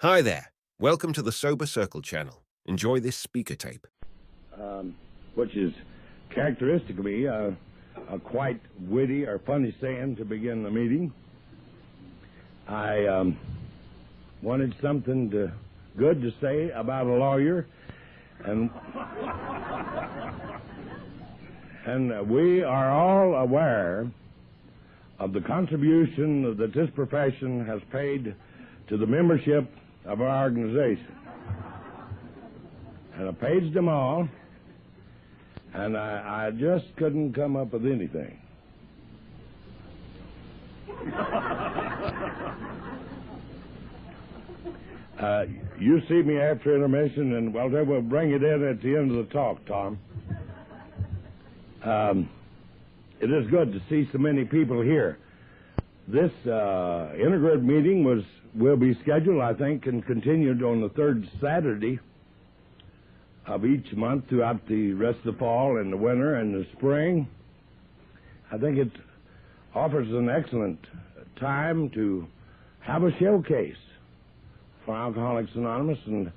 Hi there. Welcome to the Sober Circle channel. Enjoy this speaker tape. Which is characteristic of me, a quite witty or funny saying to begin the meeting. I wanted something good to say about a lawyer, and we are all aware of the contribution that this profession has paid to the membership of our organization. And it pays them all, and I just couldn't come up with anything. You see me after intermission, and well, they will bring it in at the end of the talk, Tom. It is good to see so many people here. This intergroup meeting will be scheduled, I think, and continued on the third Saturday of each month throughout the rest of the fall and the winter and the spring. I think it offers an excellent time to have a showcase for Alcoholics Anonymous, and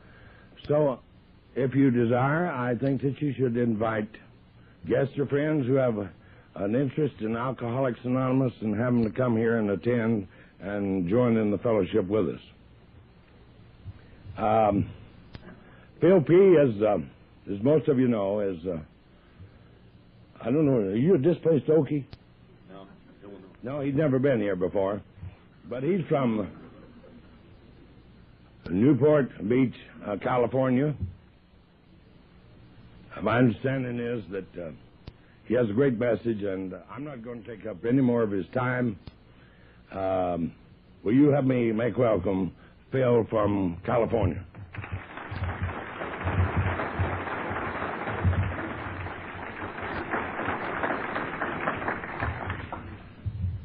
so if you desire, I think that you should invite guests or friends who have an interest in Alcoholics Anonymous and have them to come here and attend and join in the fellowship with us. Phil P., as most of you know, is, I don't know, are you a displaced Okie? No, no, he's never been here before. But he's from Newport Beach, California. My understanding is that he has a great message, and I'm not going to take up any more of his time. Will you help me make welcome Phil from California?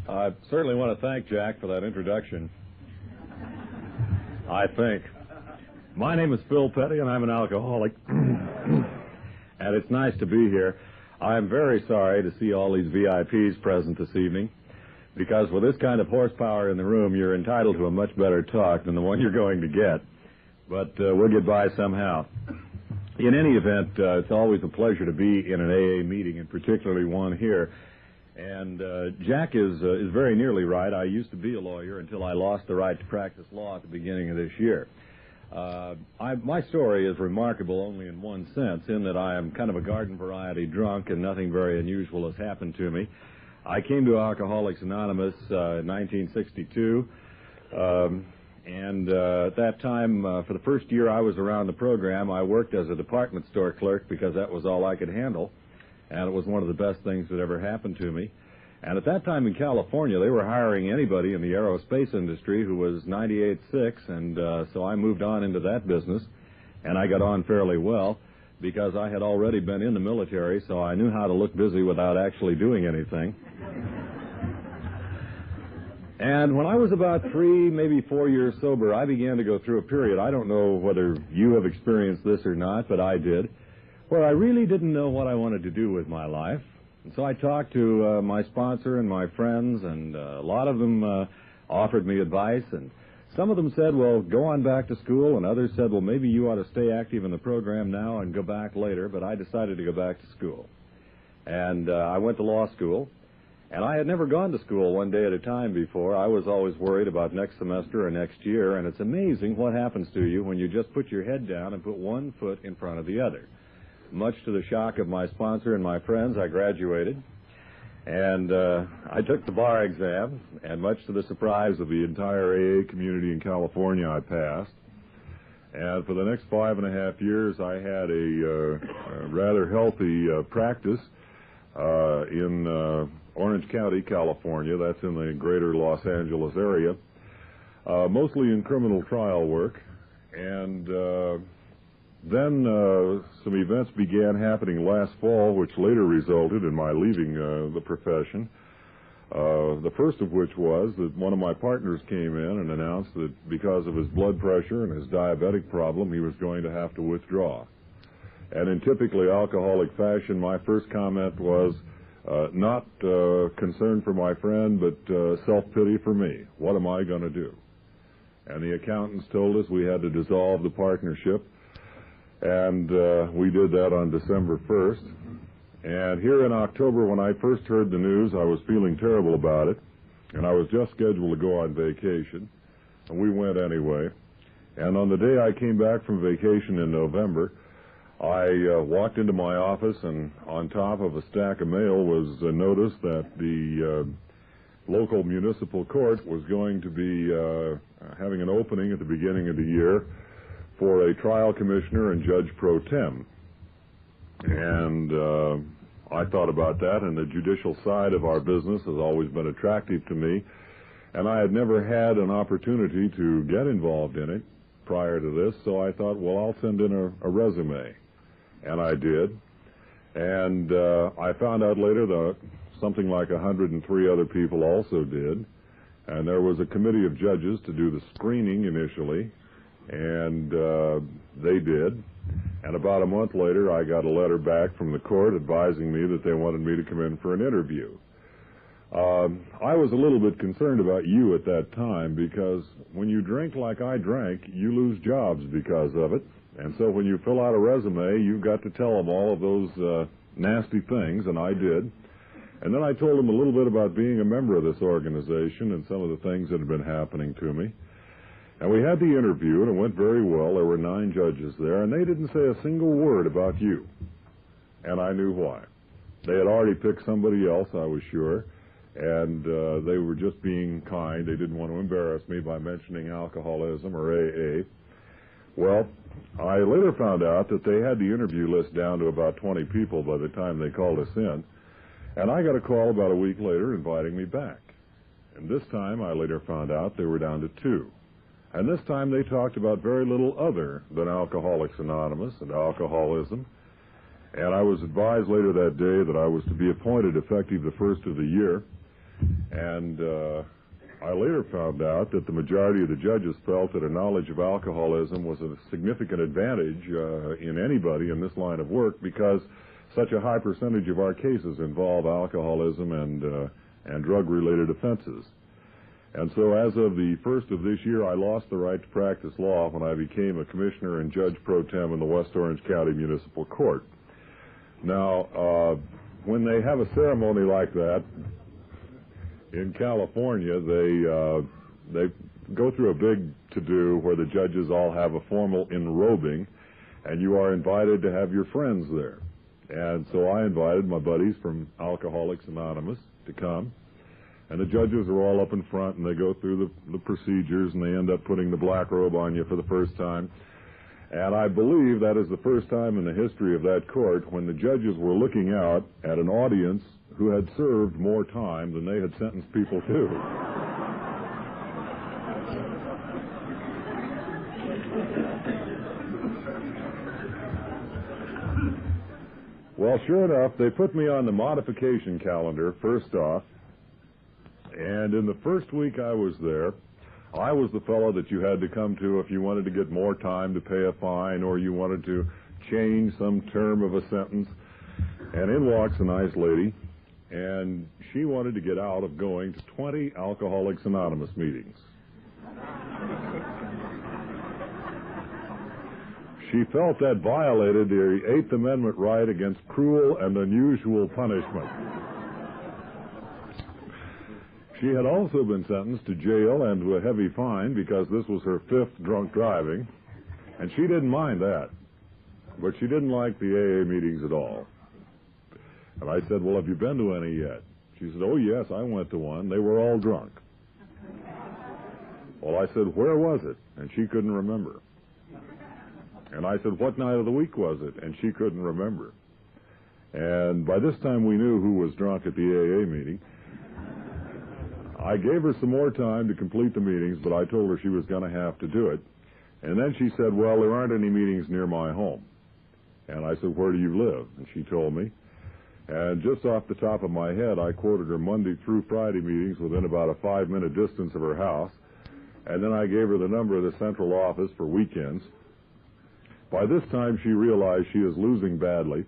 I certainly want to thank Jack for that introduction. I think. My name is Phil Petty, and I'm an alcoholic, and it's nice to be here. I'm very sorry to see all these VIPs present this evening, because with this kind of horsepower in the room, you're entitled to a much better talk than the one you're going to get. But we'll get by somehow. In any event, it's always a pleasure to be in an AA meeting, and particularly one here. And Jack is very nearly right. I used to be a lawyer until I lost the right to practice law at the beginning of this year. My story is remarkable only in one sense, in that I am kind of a garden variety drunk and nothing very unusual has happened to me. I came to Alcoholics Anonymous in 1962, and at that time, for the first year I was around the program, I worked as a department store clerk because that was all I could handle, and it was one of the best things that ever happened to me. And at that time in California, they were hiring anybody in the aerospace industry who was 98.6, and so I moved on into that business, and I got on fairly well because I had already been in the military, so I knew how to look busy without actually doing anything. And when I was about 3, maybe 4 years sober, I began to go through a period, I don't know whether you have experienced this or not, but I did, where I really didn't know what I wanted to do with my life. And so I talked to my sponsor and my friends, and a lot of them offered me advice, and some of them said, well, go on back to school, and others said, well, maybe you ought to stay active in the program now and go back later, but I decided to go back to school. And I went to law school, and I had never gone to school one day at a time before. I was always worried about next semester or next year, and it's amazing what happens to you when you just put your head down and put one foot in front of the other. Much to the shock of my sponsor and my friends, I graduated, and I took the bar exam, and much to the surprise of the entire AA community in California, I passed. And for the next 5.5 years, I had a rather healthy practice in Orange County, California. That's in the greater Los Angeles area, mostly in criminal trial work. And then some events began happening last fall, which later resulted in my leaving the profession. The first of which was that one of my partners came in and announced that because of his blood pressure and his diabetic problem, he was going to have to withdraw. And in typically alcoholic fashion, my first comment was not concern for my friend, but self-pity for me. What am I going to do? and the accountants told us we had to dissolve the partnership, and we did that on December 1st. And here in October, when I first heard the news, I was feeling terrible about it, and I was just scheduled to go on vacation, and we went anyway. And on the day I came back from vacation in November, I walked into my office, and on top of a stack of mail was a notice that the local municipal court was going to be having an opening at the beginning of the year for a trial commissioner and judge pro tem. And I thought about that, and the judicial side of our business has always been attractive to me, and I had never had an opportunity to get involved in it prior to this, so I thought, well, I'll send in a resume. And I did. And I found out later that something like 103 other people also did. And there was a committee of judges to do the screening initially, and they did. And about a month later, I got a letter back from the court advising me that they wanted me to come in for an interview. I was a little bit concerned about you at that time, because when you drink like I drank, you lose jobs because of it. And so when you fill out a resume, you've got to tell them all of those nasty things, and I did. And then I told them a little bit about being a member of this organization and some of the things that had been happening to me. And we had the interview, and it went very well. There were 9 judges there, and they didn't say a single word about you. And I knew why. They had already picked somebody else, I was sure, and they were just being kind. They didn't want to embarrass me by mentioning alcoholism or AA. Well, I later found out that they had the interview list down to about 20 people by the time they called us in, and I got a call about a week later inviting me back. And this time I later found out they were down to 2. And this time they talked about very little other than Alcoholics Anonymous and alcoholism. And I was advised later that day that I was to be appointed effective the first of the year. And I later found out that the majority of the judges felt that a knowledge of alcoholism was a significant advantage in anybody in this line of work, because such a high percentage of our cases involve alcoholism and drug-related offenses. And so as of the first of this year, I lost the right to practice law when I became a commissioner and judge pro tem in the West Orange County Municipal Court. Now, when they have a ceremony like that in California, they go through a big to-do where the judges all have a formal enrobing, and you are invited to have your friends there. And so I invited my buddies from Alcoholics Anonymous to come. And the judges are all up in front, and they go through the procedures, and they end up putting the black robe on you for the first time. And I believe that is the first time in the history of that court when the judges were looking out at an audience who had served more time than they had sentenced people to. Well, sure enough, they put me on the modification calendar first off. And in the first week I was there, I was the fellow that you had to come to if you wanted to get more time to pay a fine or you wanted to change some term of a sentence. And in walks a nice lady, and she wanted to get out of going to 20 Alcoholics Anonymous meetings. She felt that violated the Eighth Amendment right against cruel and unusual punishment. She had also been sentenced to jail and to a heavy fine because this was her 5th drunk driving, and she didn't mind that. But she didn't like the AA meetings at all. And I said, well, have you been to any yet? She said, oh, yes, I went to one. They were all drunk. Well, I said, where was it? And she couldn't remember. And I said, what night of the week was it? And she couldn't remember. And by this time we knew who was drunk at the AA meeting. I gave her some more time to complete the meetings, but I told her she was going to have to do it. And then she said, well, there aren't any meetings near my home. And I said, where do you live? And she told me. And just off the top of my head, I quoted her Monday through Friday meetings within about a 5-minute distance of her house. And then I gave her the number of the central office for weekends. By this time, she realized she is losing badly.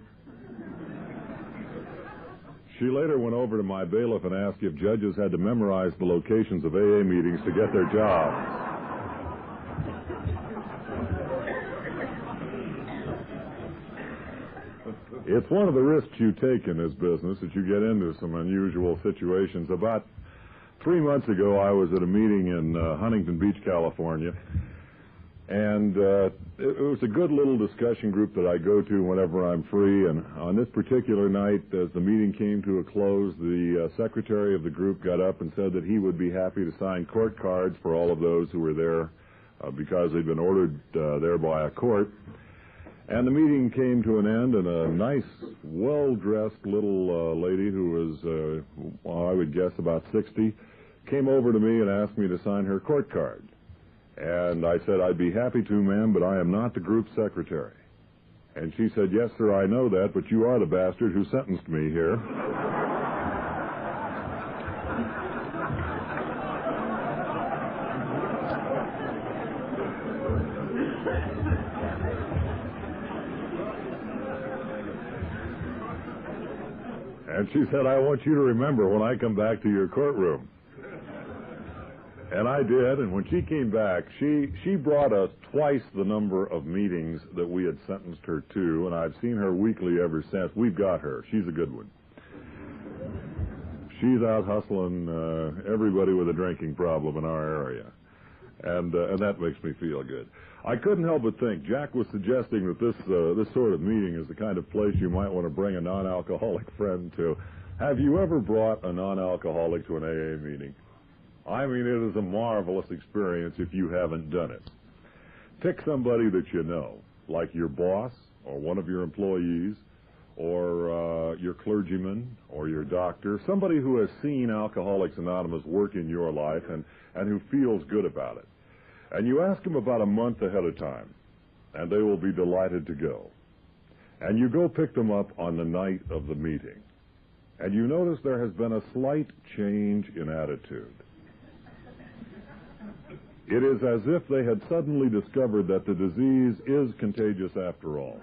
She later went over to my bailiff and asked if judges had to memorize the locations of AA meetings to get their job. It's one of the risks you take in this business that you get into some unusual situations. About 3 months ago, I was at a meeting in Huntington Beach, California, and it was a good little discussion group that I go to whenever I'm free. And on this particular night, as the meeting came to a close, the secretary of the group got up and said that he would be happy to sign court cards for all of those who were there because they'd been ordered there by a court. And the meeting came to an end, and a nice, well-dressed little lady who was, I would guess, about 60, came over to me and asked me to sign her court card. And I said, I'd be happy to, ma'am, but I am not the group secretary. And she said, yes, sir, I know that, but you are the bastard who sentenced me here. And she said, I want you to remember when I come back to your courtroom. And I did, and when she came back, she brought us twice the number of meetings that we had sentenced her to, and I've seen her weekly ever since. We've got her. She's a good one. She's out hustling everybody with a drinking problem in our area, and that makes me feel good. I couldn't help but think, Jack was suggesting that this sort of meeting is the kind of place you might want to bring a non-alcoholic friend to. Have you ever brought a non-alcoholic to an AA meeting? I mean, it is a marvelous experience if you haven't done it. Pick somebody that you know, like your boss or one of your employees or your clergyman or your doctor, somebody who has seen Alcoholics Anonymous work in your life and who feels good about it. And you ask them about a month ahead of time, and they will be delighted to go. And you go pick them up on the night of the meeting, and you notice there has been a slight change in attitude. It is as if they had suddenly discovered that the disease is contagious after all.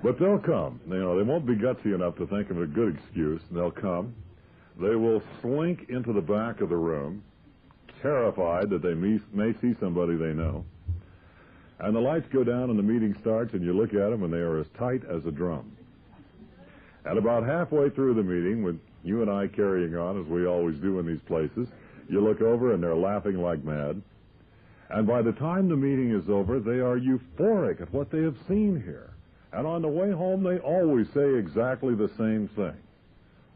But they'll come. You know, they won't be gutsy enough to think of a good excuse. They'll come. They will slink into the back of the room, terrified that they may see somebody they know. And the lights go down and the meeting starts, and you look at them, and they are as tight as a drum. And about halfway through the meeting, with you and I carrying on, as we always do in these places, you look over, and they're laughing like mad. And by the time the meeting is over, they are euphoric at what they have seen here. And on the way home, they always say exactly the same thing.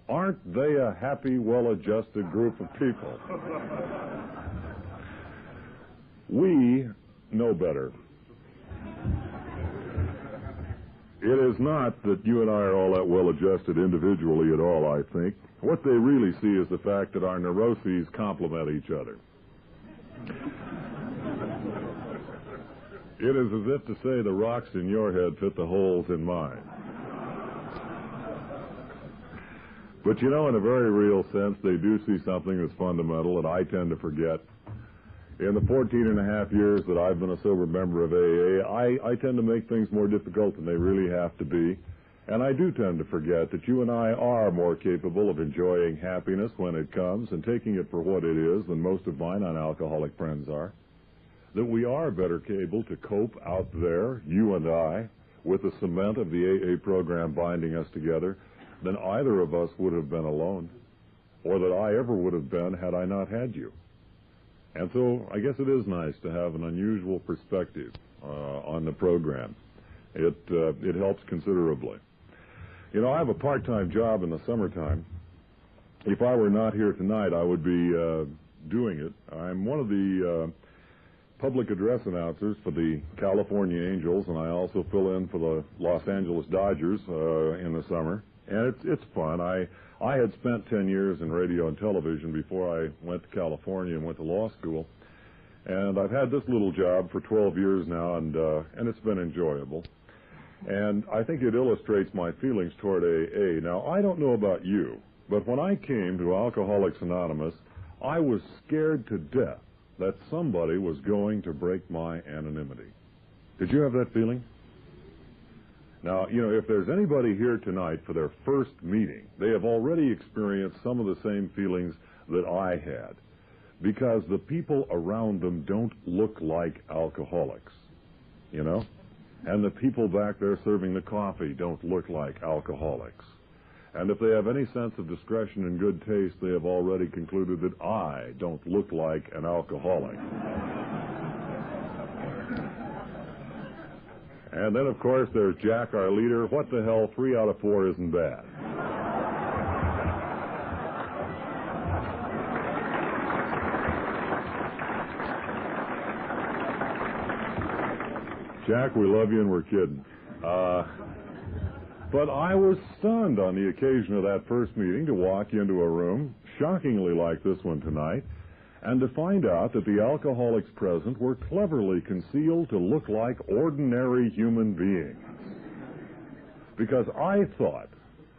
Aren't they a happy, well-adjusted group of people? We know better. It is not that you and I are all that well-adjusted individually at all, I think. What they really see is the fact that our neuroses complement each other. It is as if to say the rocks in your head fit the holes in mine. But you know, in a very real sense, they do see something that's fundamental that I tend to forget. In the 14 and a half years that I've been a sober member of AA, I tend to make things more difficult than they really have to be. And I do tend to forget that you and I are more capable of enjoying happiness when it comes and taking it for what it is than most of my non-alcoholic friends are. That we are better able to cope out there, you and I, with the cement of the AA program binding us together than either of us would have been alone, or that I ever would have been had I not had you. And so I guess it is nice to have an unusual perspective on the program. It helps considerably. You know, I have a part-time job in the summertime. If I were not here tonight, I would be doing it. I'm one of the public address announcers for the California Angels, and I also fill in for the Los Angeles Dodgers in the summer. And it's fun. I had spent 10 years in radio and television before I went to California and went to law school. And I've had this little job for 12 years now, and it's been enjoyable. And I think it illustrates my feelings toward AA. Now, I don't know about you, but when I came to Alcoholics Anonymous, I was scared to death that somebody was going to break my anonymity. Did you have that feeling? Now, you know, if there's anybody here tonight for their first meeting, they have already experienced some of the same feelings that I had, because the people around them don't look like alcoholics. you know? And the people back there serving the coffee don't look like alcoholics. And if they have any sense of discretion and good taste, they have already concluded that I don't look like an alcoholic. And then, of course, there's Jack, our leader. What the hell, 3 out of 4 isn't bad. Jack, we love you and we're kidding. But I was stunned on the occasion of that first meeting to walk into a room, shockingly like this one tonight, and to find out that the alcoholics present were cleverly concealed to look like ordinary human beings. Because I thought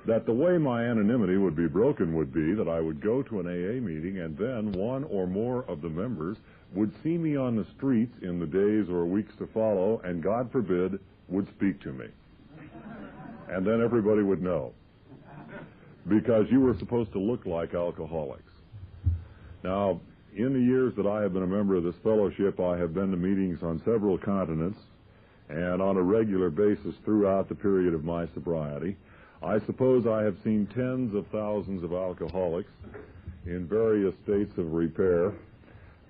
that the way my anonymity would be broken would be that I would go to an AA meeting and then one or more of the members would see me on the streets in the days or weeks to follow and, God forbid, would speak to me. And then everybody would know. Because you were supposed to look like alcoholics. Now, in the years that I have been a member of this fellowship, I have been to meetings on several continents and on a regular basis throughout the period of my sobriety. I suppose I have seen tens of thousands of alcoholics in various states of repair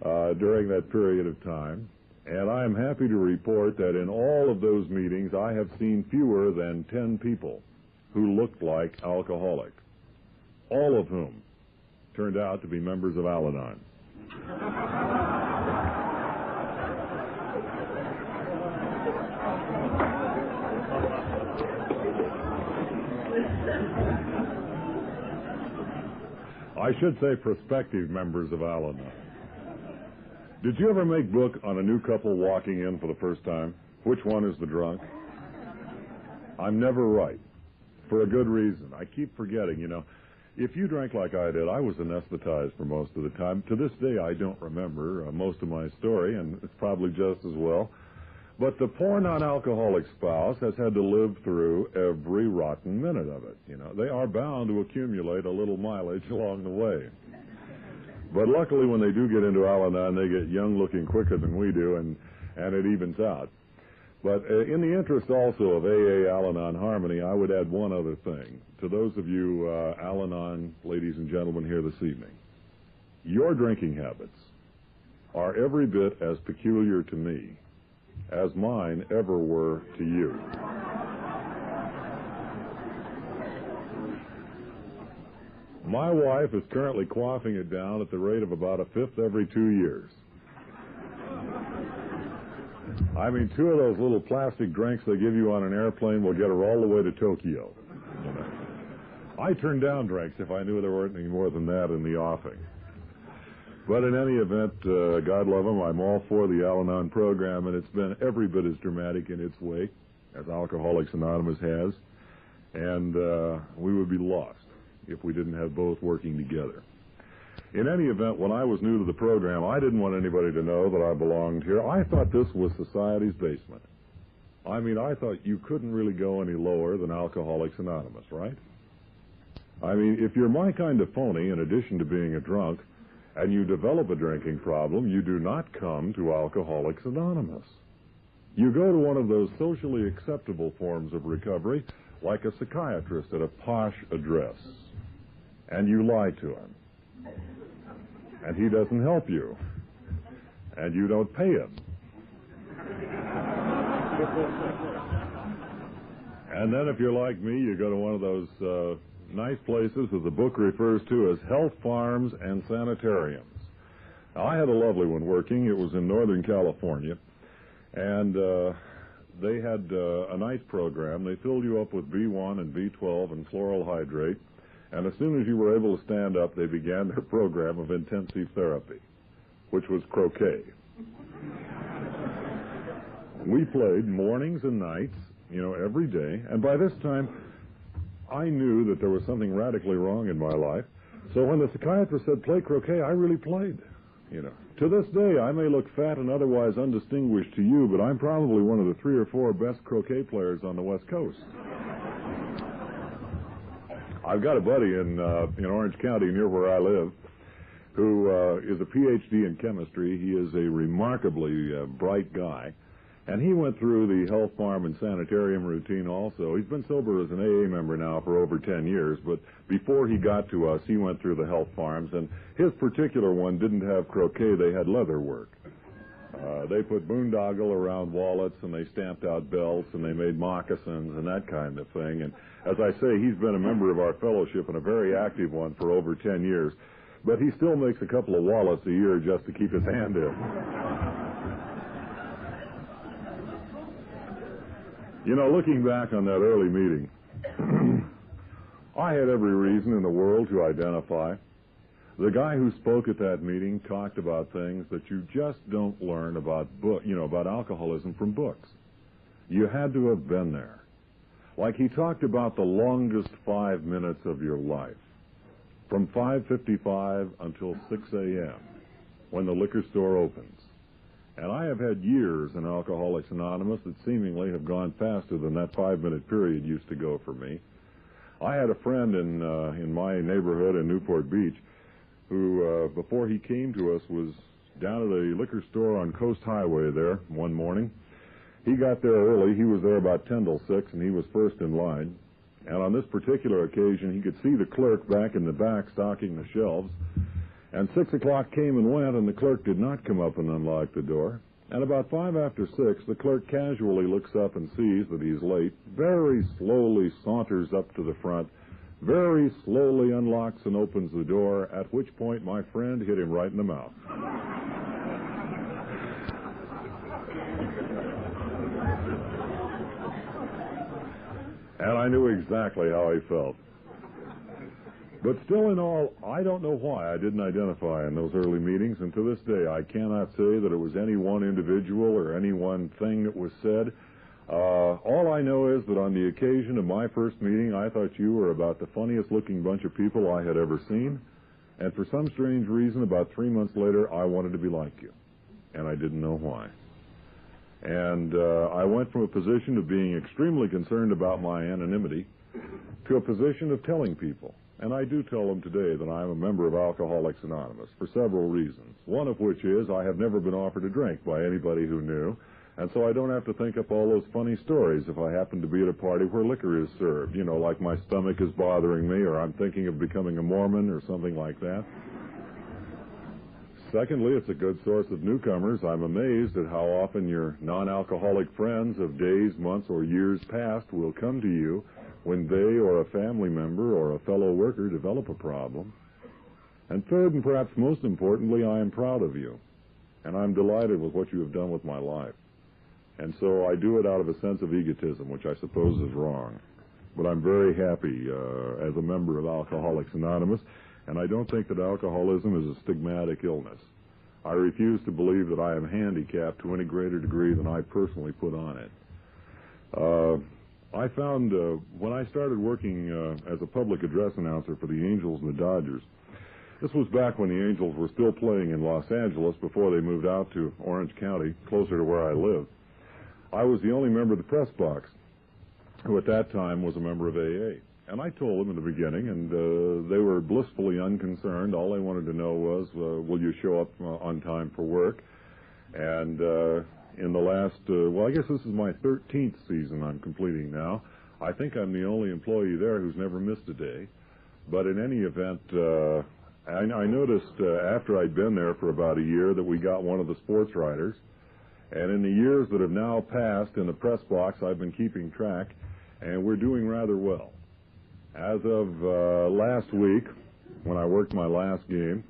during that period of time. And I am happy to report that in all of those meetings, I have seen fewer than 10 people who looked like alcoholics, all of whom turned out to be members of Al-Anon. I should say prospective members of Al-Anon. Did you ever make book on a new couple walking in for the first time? Which one is the drunk? I'm never right, for a good reason. I keep forgetting, you know. If you drank like I did, I was anesthetized for most of the time. To this day, I don't remember most of my story, and it's probably just as well. But the poor non-alcoholic spouse has had to live through every rotten minute of it. You know, they are bound to accumulate a little mileage along the way. But luckily, when they do get into Al-Anon, they get young looking quicker than we do, and it evens out. But in the interest also of AA Al-Anon harmony, I would add one other thing. To those of you Al-Anon ladies and gentlemen here this evening, your drinking habits are every bit as peculiar to me as mine ever were to you. My wife is currently quaffing it down at the rate of about a fifth every 2 years. I mean, 2 of those little plastic drinks they give you on an airplane will get her all the way to Tokyo. You know. I turn down drinks if I knew there weren't any more than that in the offing. But in any event, God love them, I'm all for the Al-Anon program, and it's been every bit as dramatic in its way as Alcoholics Anonymous has, and we would be lost if we didn't have both working together. In any event, when I was new to the program, I didn't want anybody to know that I belonged here. I thought this was society's basement. I mean, I thought you couldn't really go any lower than Alcoholics Anonymous, right? I mean, if you're my kind of phony, in addition to being a drunk, and you develop a drinking problem, you do not come to Alcoholics Anonymous. You go to one of those socially acceptable forms of recovery, like a psychiatrist at a posh address, and you lie to him. And he doesn't help you. And you don't pay him. And then if you're like me, you go to one of those nice places that the book refers to as health farms and sanitariums. Now, I had a lovely one working. It was in Northern California. And they had a nice program. They filled you up with B1 and B12 and chloral hydrate. And as soon as you were able to stand up, they began their program of intensive therapy, which was croquet. We played mornings and nights, you know, every day. And by this time, I knew that there was something radically wrong in my life. So when the psychiatrist said, play croquet, I really played, you know. To this day, I may look fat and otherwise undistinguished to you, but I'm probably one of the 3 or 4 best croquet players on the West Coast. I've got a buddy in Orange County, near where I live, who is a PhD in chemistry. He is a remarkably bright guy, And he went through the health farm and sanitarium routine also. He's been sober as an AA member now for over 10 years, but before he got to us, he went through the health farms, and his particular one didn't have croquet, they had leather work. They put boondoggle around wallets, and they stamped out belts, and they made moccasins and that kind of thing. And as I say, he's been a member of our fellowship and a very active one for over 10 years, but he still makes a couple of wallets a year just to keep his hand in. You know, looking back on that early meeting, I had every reason in the world to identify. The guy who spoke at that meeting talked about things that you just don't learn about about alcoholism from books. You had to have been there. Like he talked about the longest 5 minutes of your life, from 5:55 until 6 a.m., when the liquor store opens. And I have had years in Alcoholics Anonymous that seemingly have gone faster than that 5-minute period used to go for me. I had a friend in my neighborhood in Newport Beach who, before he came to us, was down at a liquor store on Coast Highway there one morning. He got there early. He was there about 10 till 6, and he was first in line. And on this particular occasion, he could see the clerk back in the back stocking the shelves. And 6 o'clock came and went, and the clerk did not come up and unlock the door. And about 5 after 6, the clerk casually looks up and sees that he's late, very slowly saunters up to the front, very slowly unlocks and opens the door, at which point my friend hit him right in the mouth. And I knew exactly how he felt. But still in all, I don't know why I didn't identify in those early meetings, and to this day I cannot say that it was any one individual or any one thing that was said. All I know is that on the occasion of my first meeting, I thought you were about the funniest looking bunch of people I had ever seen, and for some strange reason, about 3 months later, I wanted to be like you, and I didn't know why. And I went from a position of being extremely concerned about my anonymity to a position of telling people. And I do tell them today that I'm a member of Alcoholics Anonymous for several reasons. One of which is I have never been offered a drink by anybody who knew, and so I don't have to think up all those funny stories if I happen to be at a party where liquor is served, like my stomach is bothering me, or I'm thinking of becoming a Mormon or something like that. Secondly, it's a good source of newcomers. I'm amazed at how often your non-alcoholic friends of days, months, or years past will come to you when they or a family member or a fellow worker develop a problem. And third, and perhaps most importantly, I am proud of you, and I'm delighted with what you have done with my life. And so I do it out of a sense of egotism, which I suppose is wrong. But I'm very happy as a member of Alcoholics Anonymous, and I don't think that alcoholism is a stigmatic illness. I refuse to believe that I am handicapped to any greater degree than I personally put on it. I found when I started working as a public address announcer for the Angels and the Dodgers, this was back when the Angels were still playing in Los Angeles before they moved out to Orange County, closer to where I live. I was the only member of the press box who at that time was a member of AA. And I told them in the beginning, and they were blissfully unconcerned. All they wanted to know was, will you show up on time for work? And in the last, I guess this is my 13th season I'm completing now. I think I'm the only employee there who's never missed a day. But in any event, I noticed after I'd been there for about a year that we got one of the sports writers. And in the years that have now passed in the press box, I've been keeping track, and we're doing rather well. As of last week, when I worked my last game,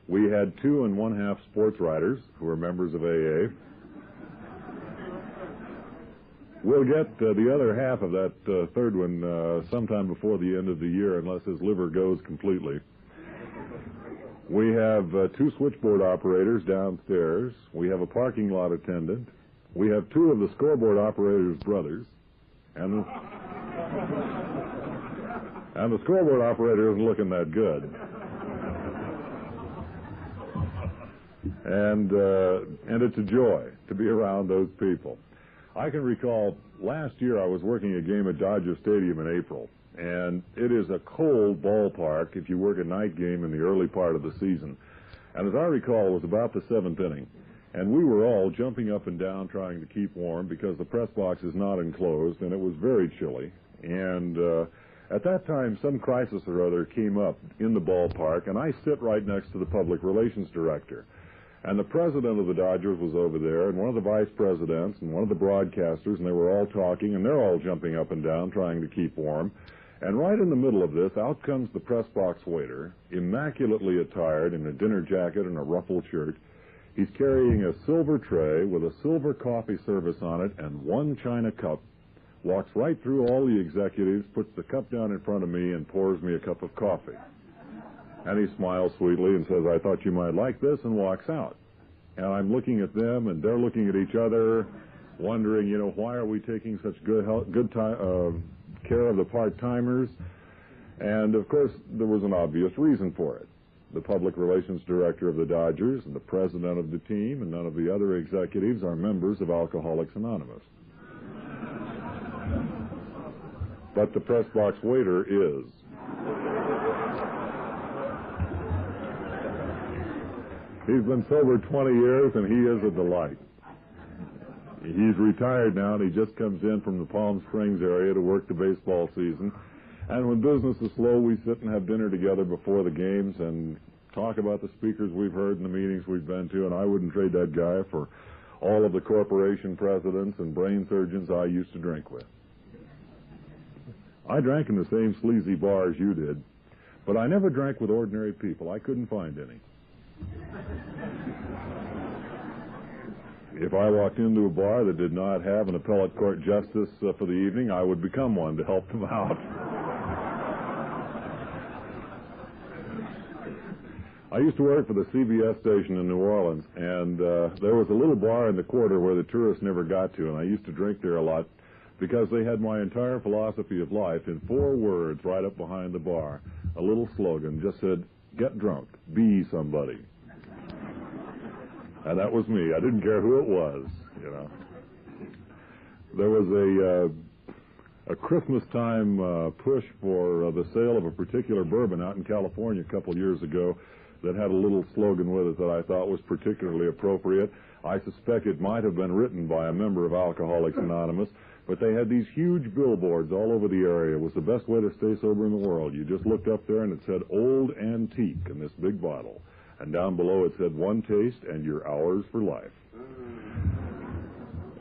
we had 2 1/2 sports writers who are members of AA. We'll get the other half of that third one sometime before the end of the year, unless his liver goes completely. We have 2 switchboard operators downstairs. We have a parking lot attendant. We have 2 of the scoreboard operator's brothers. And the scoreboard operator isn't looking that good. And it's a joy to be around those people. I can recall last year I was working a game at Dodger Stadium in April, and it is a cold ballpark if you work a night game in the early part of the season. And as I recall, it was about the 7th inning, And we were all jumping up and down trying to keep warm because the press box is not enclosed, and it was very chilly. And at that time, some crisis or other came up in the ballpark, and I sit right next to the public relations director. And the president of the Dodgers was over there, and one of the vice presidents, and one of the broadcasters, and they were all talking, and they're all jumping up and down trying to keep warm. And right in the middle of this, out comes the press box waiter, immaculately attired in a dinner jacket and a ruffled shirt. He's carrying a silver tray with a silver coffee service on it and one china cup, walks right through all the executives, puts the cup down in front of me, and pours me a cup of coffee. And he smiles sweetly and says, "I thought you might like this," and walks out. And I'm looking at them, and they're looking at each other, wondering, why are we taking such care of the part-timers? And, of course, there was an obvious reason for it. The public relations director of the Dodgers and the president of the team and none of the other executives are members of Alcoholics Anonymous. But the press box waiter is. He's been sober 20 years, and he is a delight. He's retired now, and he just comes in from the Palm Springs area to work the baseball season. And when business is slow, we sit and have dinner together before the games and talk about the speakers we've heard and the meetings we've been to, and I wouldn't trade that guy for all of the corporation presidents and brain surgeons I used to drink with. I drank in the same sleazy bars you did, but I never drank with ordinary people. I couldn't find any. If I walked into a bar that did not have an appellate court justice for the evening, I would become one to help them out. I used to work for the CBS station in New Orleans, and there was a little bar in the quarter where the tourists never got to, and I used to drink there a lot because they had my entire philosophy of life in 4 words right up behind the bar. A little slogan just said, "Get drunk, be somebody." And that was me. I didn't care who it was, There was a Christmas time push for the sale of a particular bourbon out in California a couple years ago that had a little slogan with it that I thought was particularly appropriate. I suspect it might have been written by a member of Alcoholics Anonymous, but they had these huge billboards all over the area. It was the best way to stay sober in the world. You just looked up there and it said "Old Antique" in this big bottle. And down below it said, "One taste and you're ours for life."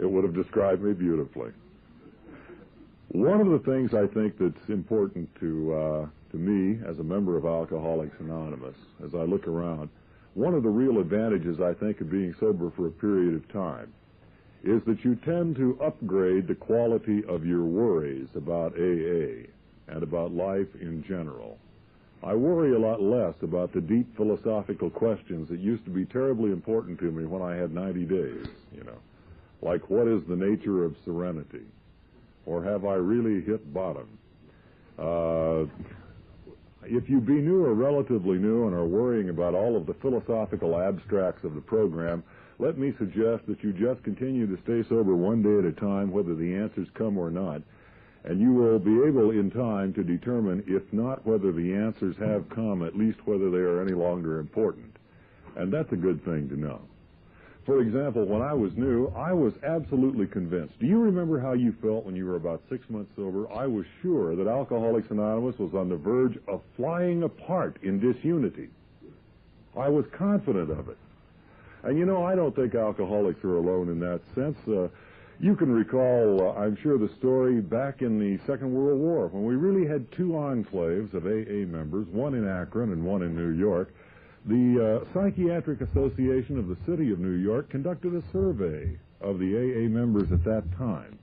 It would have described me beautifully. One of the things I think that's important to me as a member of Alcoholics Anonymous, as I look around, one of the real advantages I think of being sober for a period of time is that you tend to upgrade the quality of your worries about AA and about life in general. I worry a lot less about the deep philosophical questions that used to be terribly important to me when I had 90 days, like what is the nature of serenity? Or have I really hit bottom? If you be new or relatively new and are worrying about all of the philosophical abstracts of the program, let me suggest that you just continue to stay sober one day at a time, whether the answers come or not, and you will be able in time to determine, if not whether the answers have come, at least whether they are any longer important. And that's a good thing to know. For example, when I was new, I was absolutely convinced. Do you remember how you felt when you were about 6 months sober? I was sure that Alcoholics Anonymous was on the verge of flying apart in disunity. I was confident of it. And I don't think alcoholics are alone in that sense. You can recall, I'm sure, the story back in the Second World War when we really had 2 enclaves of AA members, one in Akron and one in New York. The Psychiatric Association of the City of New York conducted a survey of the AA members at that time,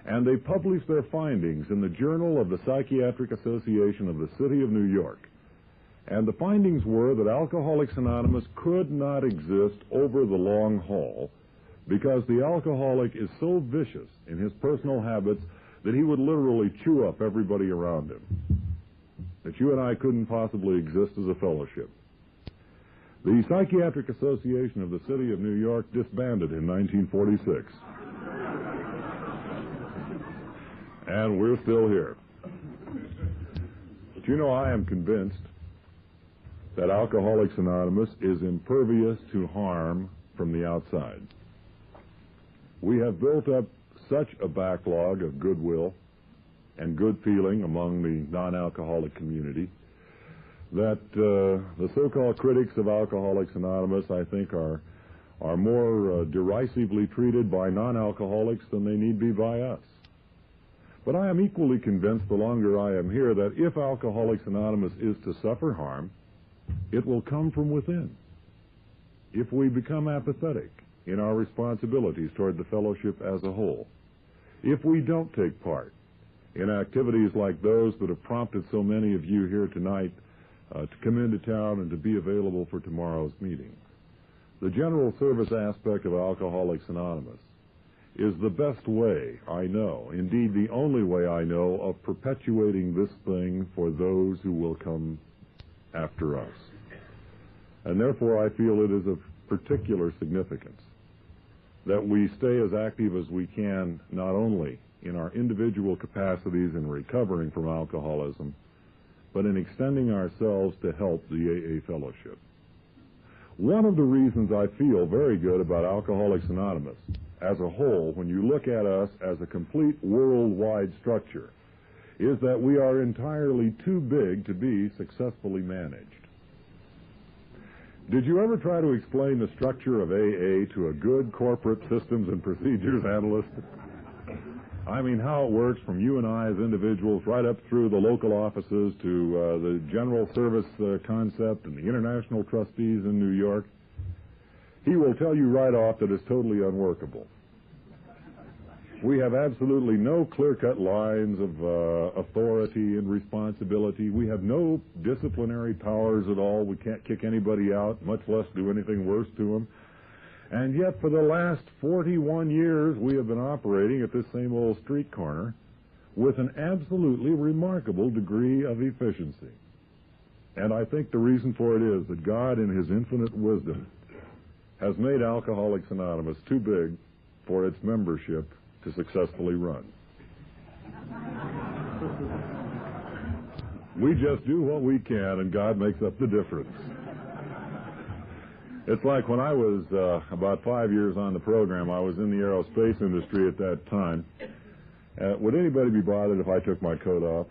and they published their findings in the Journal of the Psychiatric Association of the City of New York. And the findings were that Alcoholics Anonymous could not exist over the long haul because the alcoholic is so vicious in his personal habits that he would literally chew up everybody around him. That you and I couldn't possibly exist as a fellowship. The Psychiatric Association of the City of New York disbanded in 1946. And we're still here. But I am convinced that Alcoholics Anonymous is impervious to harm from the outside. We have built up such a backlog of goodwill and good feeling among the non-alcoholic community that the so-called critics of Alcoholics Anonymous, I think, are more derisively treated by non-alcoholics than they need be by us. But I am equally convinced the longer I am here that if Alcoholics Anonymous is to suffer harm, it will come from within. If we become apathetic in our responsibilities toward the fellowship as a whole, if we don't take part in activities like those that have prompted so many of you here tonight to come into town and to be available for tomorrow's meeting, the general service aspect of Alcoholics Anonymous is the best way I know, indeed the only way I know, of perpetuating this thing for those who will come after us. And therefore I feel it is of particular significance that we stay as active as we can, not only in our individual capacities in recovering from alcoholism, but in extending ourselves to help the AA fellowship. One of the reasons I feel very good about Alcoholics Anonymous as a whole, when you look at us as a complete worldwide structure, is that we are entirely too big to be successfully managed. Did you ever try to explain the structure of AA to a good corporate systems and procedures analyst? I mean, how it works from you and I as individuals right up through the local offices to the general service concept and the international trustees in New York. He will tell you right off that it's totally unworkable. We have absolutely no clear-cut lines of authority and responsibility. We have no disciplinary powers at all. We can't kick anybody out, much less do anything worse to them. And yet, for the last 41 years, we have been operating at this same old street corner with an absolutely remarkable degree of efficiency. And I think the reason for it is that God, in His infinite wisdom, has made Alcoholics Anonymous too big for its membership to successfully run. We just do what we can, and God makes up the difference. It's like when I was about 5 years on the program, I was in the aerospace industry at that time. Would anybody be bothered if I took my coat off?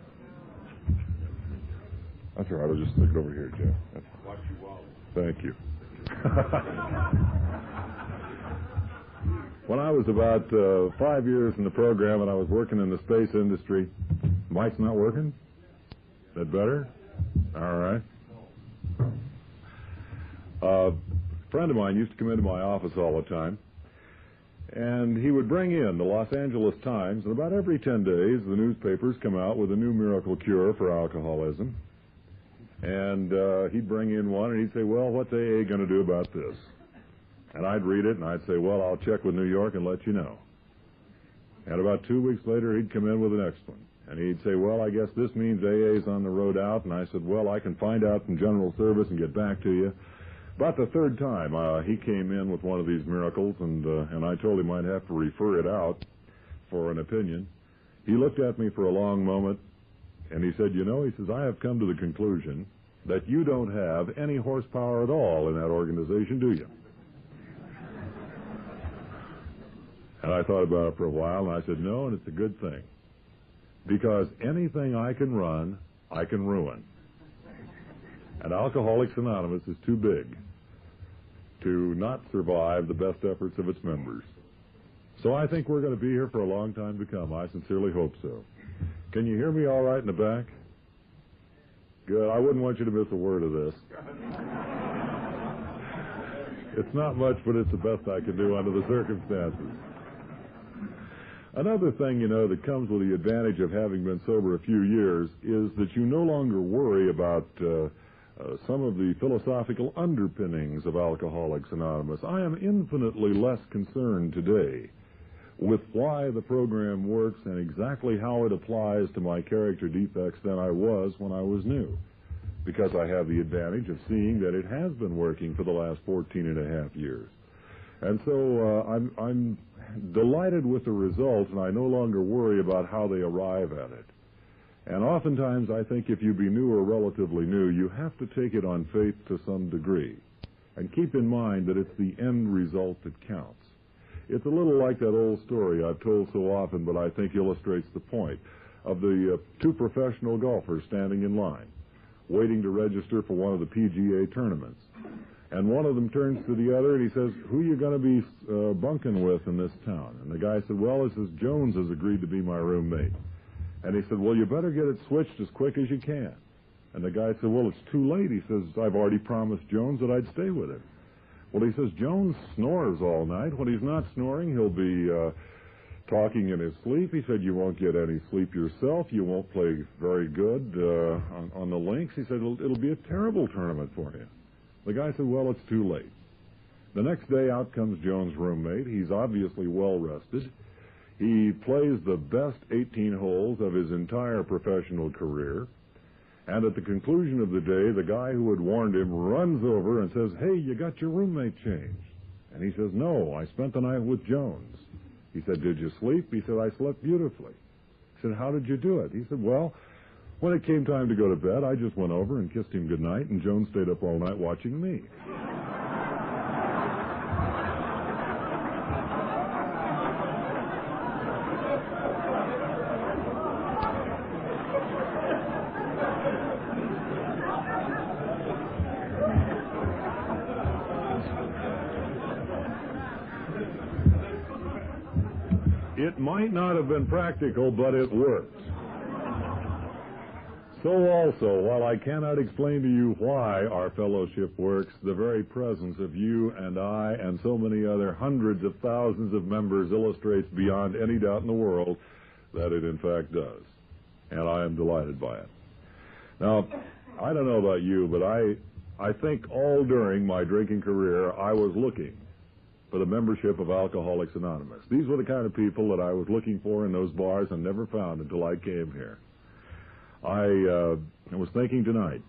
That's all right, I'll just stick it over here, Jeff. Watch your wallet. Thank you. When I was about 5 years in the program and I was working in the space industry, mic's not working? Is that better? All right. A friend of mine used to come into my office all the time, and he would bring in the Los Angeles Times, and about every 10 days the newspapers come out with a new miracle cure for alcoholism. And he'd bring in one, and he'd say, well, what's AA going to do about this? And I'd read it, and I'd say, well, I'll check with New York and let you know. And about 2 weeks later, he'd come in with the next one. And he'd say, well, I guess this means AA's on the road out. And I said, well, I can find out from General Service and get back to you. About the third time, he came in with one of these miracles, and I told him I'd have to refer it out for an opinion. He looked at me for a long moment, and he said, you know, he says, I have come to the conclusion that you don't have any horsepower at all in that organization, do you? And I thought about it for a while, and I said, no, and it's a good thing. Because anything I can run, I can ruin. And Alcoholics Anonymous is too big to not survive the best efforts of its members. So I think we're going to be here for a long time to come. I sincerely hope so. Can you hear me all right in the back? Good. I wouldn't want you to miss a word of this. It's not much, but it's the best I can do under the circumstances. Another thing, you know, that comes with the advantage of having been sober a few years is that you no longer worry about some of the philosophical underpinnings of Alcoholics Anonymous. I am infinitely less concerned today with why the program works and exactly how it applies to my character defects than I was when I was new, because I have the advantage of seeing that it has been working for the last 14 and a half years. And so I'm delighted with the results, and I no longer worry about how they arrive at it. And oftentimes I think if you be new or relatively new, you have to take it on faith to some degree. And keep in mind that it's the end result that counts. It's a little like that old story I've told so often, but I think illustrates the point, of the two professional golfers standing in line, waiting to register for one of the PGA tournaments. And one of them turns to the other and he says, "Who are you going to be bunking with in this town?" And the guy said, "Well," he says, "Jones has agreed to be my roommate." And he said, "Well, you better get it switched as quick as you can." And the guy said, "Well, it's too late." He says, "I've already promised Jones that I'd stay with him." Well, he says, "Jones snores all night. When he's not snoring, he'll be talking in his sleep." He said, "You won't get any sleep yourself. You won't play very good on the links." He said, it'll be a terrible tournament for you." The guy said, "Well, it's too late." The next day, out comes Jones' roommate. He's obviously well-rested. He plays the best 18 holes of his entire professional career. And at the conclusion of the day, the guy who had warned him runs over and says, "Hey, you got your roommate changed." And he says, "No, I spent the night with Jones." He said, "Did you sleep?" He said, "I slept beautifully." He said, "How did you do it?" He said, "Well, when it came time to go to bed, I just went over and kissed him goodnight, and Jones stayed up all night watching me." It might not have been practical, but it worked. So also, while I cannot explain to you why our fellowship works, the very presence of you and I and so many other hundreds of thousands of members illustrates beyond any doubt in the world that it in fact does. And I am delighted by it. Now, I don't know about you, but I think all during my drinking career I was looking for the membership of Alcoholics Anonymous. These were the kind of people that I was looking for in those bars and never found until I came here. I was thinking tonight.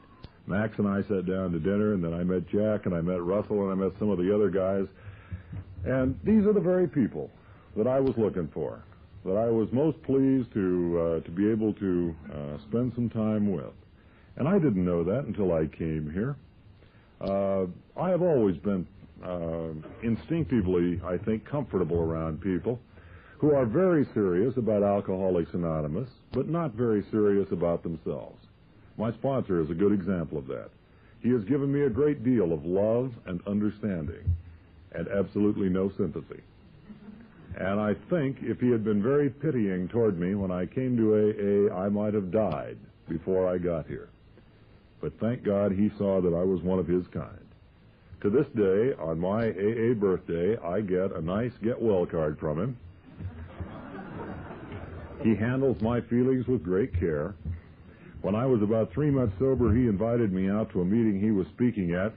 Max and I sat down to dinner, and then I met Jack, and I met Russell, and I met some of the other guys. And these are the very people that I was looking for, that I was most pleased to be able to spend some time with. And I didn't know that until I came here. I have always been instinctively, I think, comfortable around people who are very serious about Alcoholics Anonymous, but not very serious about themselves. My sponsor is a good example of that. He has given me a great deal of love and understanding, and absolutely no sympathy. And I think if he had been very pitying toward me when I came to AA, I might have died before I got here. But thank God he saw that I was one of his kind. To this day, on my AA birthday, I get a nice get-well card from him. He handles my feelings with great care. When I was about 3 months sober, he invited me out to a meeting he was speaking at.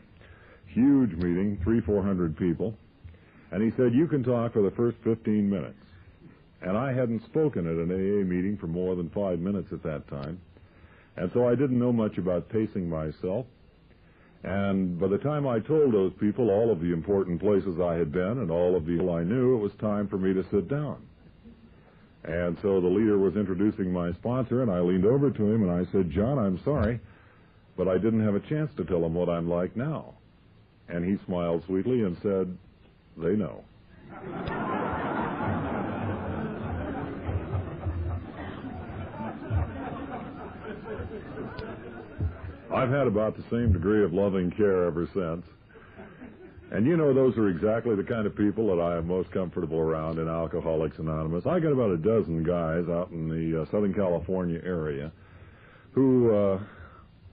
Huge meeting, 300-400 people. And he said, "You can talk for the first 15 minutes. And I hadn't spoken at an AA meeting for more than 5 minutes at that time. And so I didn't know much about pacing myself. And by the time I told those people all of the important places I had been and all of the people I knew, it was time for me to sit down. And so the leader was introducing my sponsor, and I leaned over to him and I said, "John, I'm sorry, but I didn't have a chance to tell them what I'm like now." And he smiled sweetly and said, "They know." I've had about the same degree of loving care ever since. And you know, those are exactly the kind of people that I am most comfortable around in Alcoholics Anonymous. I got about a dozen guys out in the Southern California area who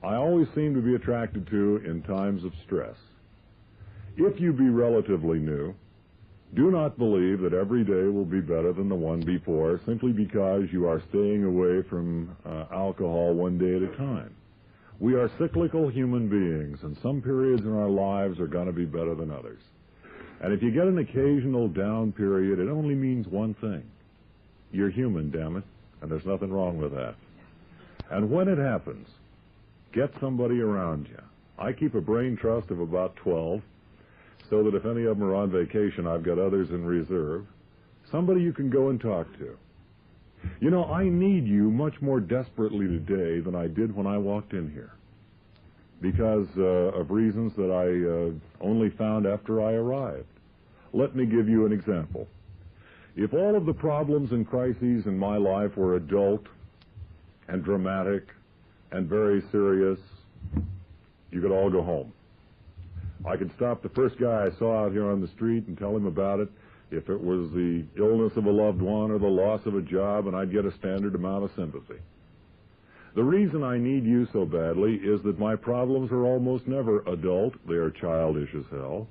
I always seem to be attracted to in times of stress. If you be relatively new, do not believe that every day will be better than the one before simply because you are staying away from alcohol one day at a time. We are cyclical human beings, and some periods in our lives are going to be better than others. And if you get an occasional down period, it only means one thing. You're human, damn it, and there's nothing wrong with that. And when it happens, get somebody around you. I keep a brain trust of about 12, so that if any of them are on vacation, I've got others in reserve. Somebody you can go and talk to. You know, I need you much more desperately today than I did when I walked in here. because of reasons that I only found after I arrived. Let me give you an example. If all of the problems and crises in my life were adult and dramatic and very serious, you could all go home. I could stop the first guy I saw out here on the street and tell him about it, if it was the illness of a loved one or the loss of a job, and I'd get a standard amount of sympathy. The reason I need you so badly is that my problems are almost never adult. They are childish as hell.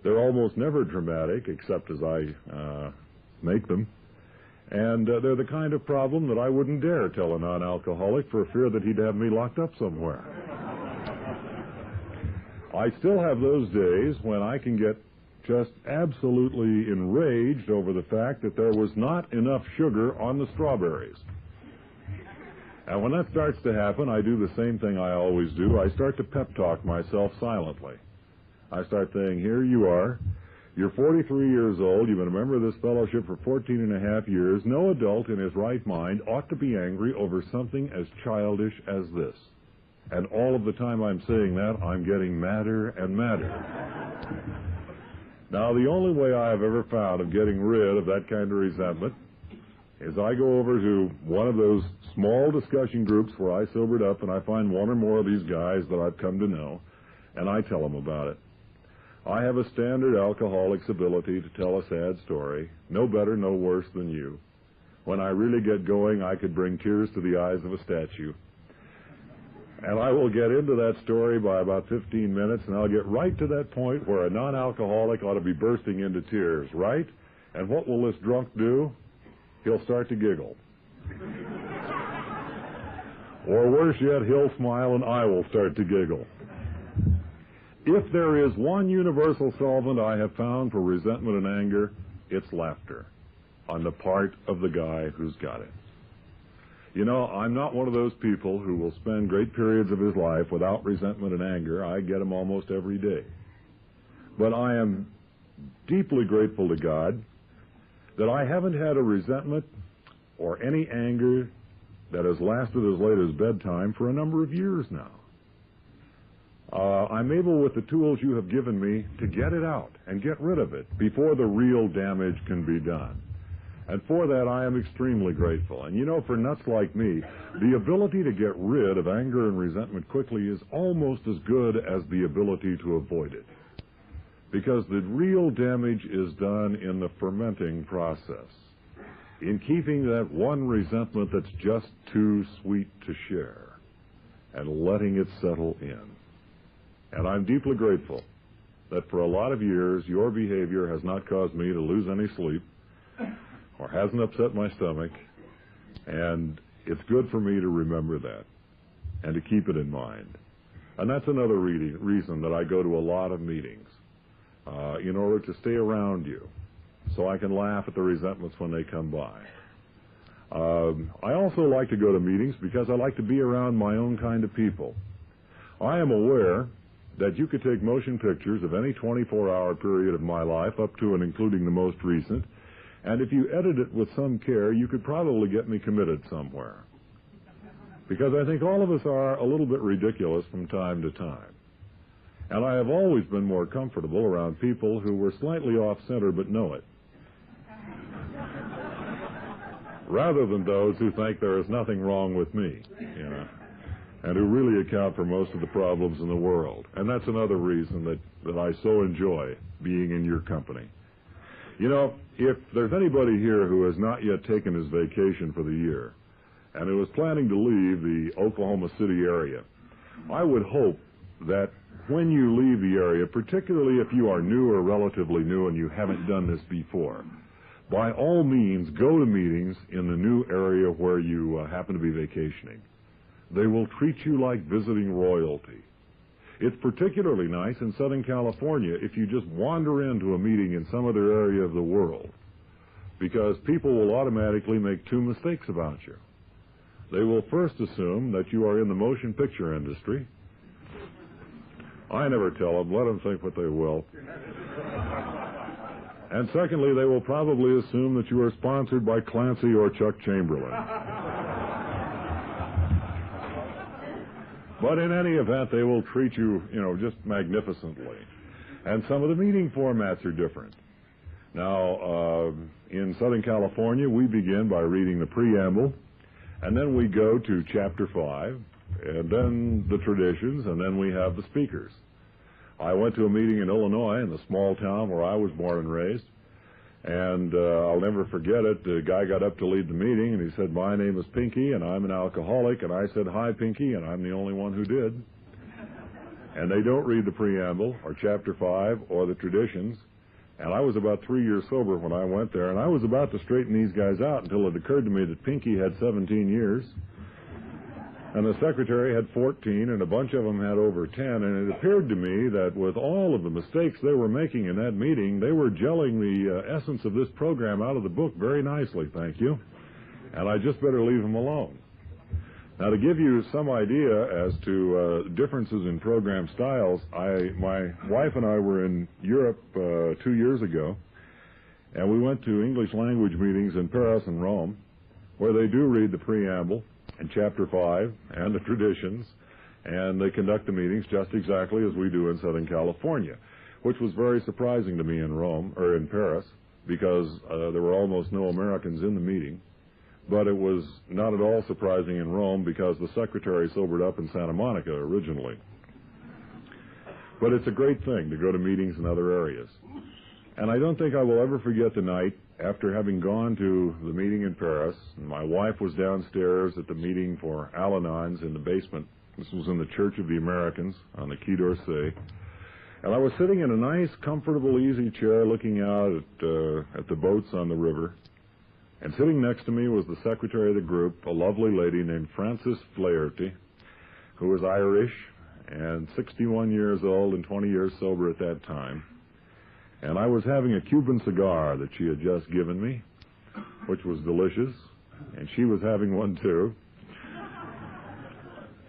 They're almost never dramatic, except as I make them. And they're the kind of problem that I wouldn't dare tell a non-alcoholic for fear that he'd have me locked up somewhere. I still have those days when I can get just absolutely enraged over the fact that there was not enough sugar on the strawberries. And when that starts to happen, I do the same thing I always do. I start to pep talk myself silently. I start saying, here you are. You're 43 years old. You've been a member of this fellowship for 14 and a half years. No adult in his right mind ought to be angry over something as childish as this. And all of the time I'm saying that, I'm getting madder and madder. Now, the only way I have ever found of getting rid of that kind of resentment is I go over to one of those small discussion groups where I sobered up and I find one or more of these guys that I've come to know, and I tell them about it. I have a standard alcoholic's ability to tell a sad story, no better, no worse than you. When I really get going, I could bring tears to the eyes of a statue. And I will get into that story by about 15 minutes, and I'll get right to that point where a non-alcoholic ought to be bursting into tears, right? And what will this drunk do? He'll start to giggle. Or worse yet, he'll smile and I will start to giggle. If there is one universal solvent I have found for resentment and anger, it's laughter on the part of the guy who's got it. You know, I'm not one of those people who will spend great periods of his life without resentment and anger. I get them almost every day. But I am deeply grateful to God that I haven't had a resentment or any anger that has lasted as late as bedtime for a number of years now. I'm able, with the tools you have given me, to get it out and get rid of it before the real damage can be done. And for that, I am extremely grateful. And you know, for nuts like me, the ability to get rid of anger and resentment quickly is almost as good as the ability to avoid it. Because the real damage is done in the fermenting process, in keeping that one resentment that's just too sweet to share and letting it settle in. And I'm deeply grateful that for a lot of years, your behavior has not caused me to lose any sleep or hasn't upset my stomach, and it's good for me to remember that and to keep it in mind. And that's another reason that I go to a lot of meetings, in order to stay around you so I can laugh at the resentments when they come by. I also like to go to meetings because I like to be around my own kind of people. I am aware that you could take motion pictures of any 24-hour period of my life, up to and including the most recent, and if you edit it with some care, you could probably get me committed somewhere. Because I think all of us are a little bit ridiculous from time to time. And I have always been more comfortable around people who were slightly off-center but know it, rather than those who think there is nothing wrong with me, you know, and who really account for most of the problems in the world. And that's another reason that I so enjoy being in your company. You know, if there's anybody here who has not yet taken his vacation for the year and who is planning to leave the Oklahoma City area, I would hope that when you leave the area, particularly if you are new or relatively new and you haven't done this before, by all means go to meetings in the new area where you happen to be vacationing. They will treat you like visiting royalty. It's particularly nice in Southern California if you just wander into a meeting in some other area of the world, because people will automatically make two mistakes about you. They will first assume that you are in the motion picture industry. I never tell them, let them think what they will. And secondly, they will probably assume that you are sponsored by Clancy or Chuck Chamberlain. But in any event, they will treat you, just magnificently. And some of the meeting formats are different. Now, in Southern California, we begin by reading the preamble, and then we go to Chapter 5, and then the traditions, and then we have the speakers. I went to a meeting in Illinois, in the small town where I was born and raised, and I'll never forget it. The guy got up to lead the meeting, and he said, "My name is Pinky, and I'm an alcoholic." And I said, "Hi, Pinky," and I'm the only one who did. And they don't read the preamble, or Chapter 5, or the traditions. And I was about 3 years sober when I went there, and I was about to straighten these guys out until it occurred to me that Pinky had 17 years, and the secretary had 14, and a bunch of them had over 10, and it appeared to me that with all of the mistakes they were making in that meeting, they were gelling the essence of this program out of the book very nicely, thank you, and I just better leave them alone. Now, to give you some idea as to differences in program styles, my wife and I were in Europe 2 years ago, and we went to English language meetings in Paris and Rome, where they do read the preamble and Chapter 5 and the traditions, and they conduct the meetings just exactly as we do in Southern California, which was very surprising to me in Paris, because there were almost no Americans in the meeting. But it was not at all surprising in Rome, because the secretary sobered up in Santa Monica originally. But it's a great thing to go to meetings in other areas. And I don't think I will ever forget the night after having gone to the meeting in Paris. My wife was downstairs at the meeting for Al-Anons in the basement. This was in the Church of the Americans on the Quai d'Orsay. And I was sitting in a nice, comfortable, easy chair looking out at the boats on the river. And sitting next to me was the secretary of the group, a lovely lady named Frances Flaherty, who was Irish and 61 years old and 20 years sober at that time. And I was having a Cuban cigar that she had just given me, which was delicious, and she was having one too.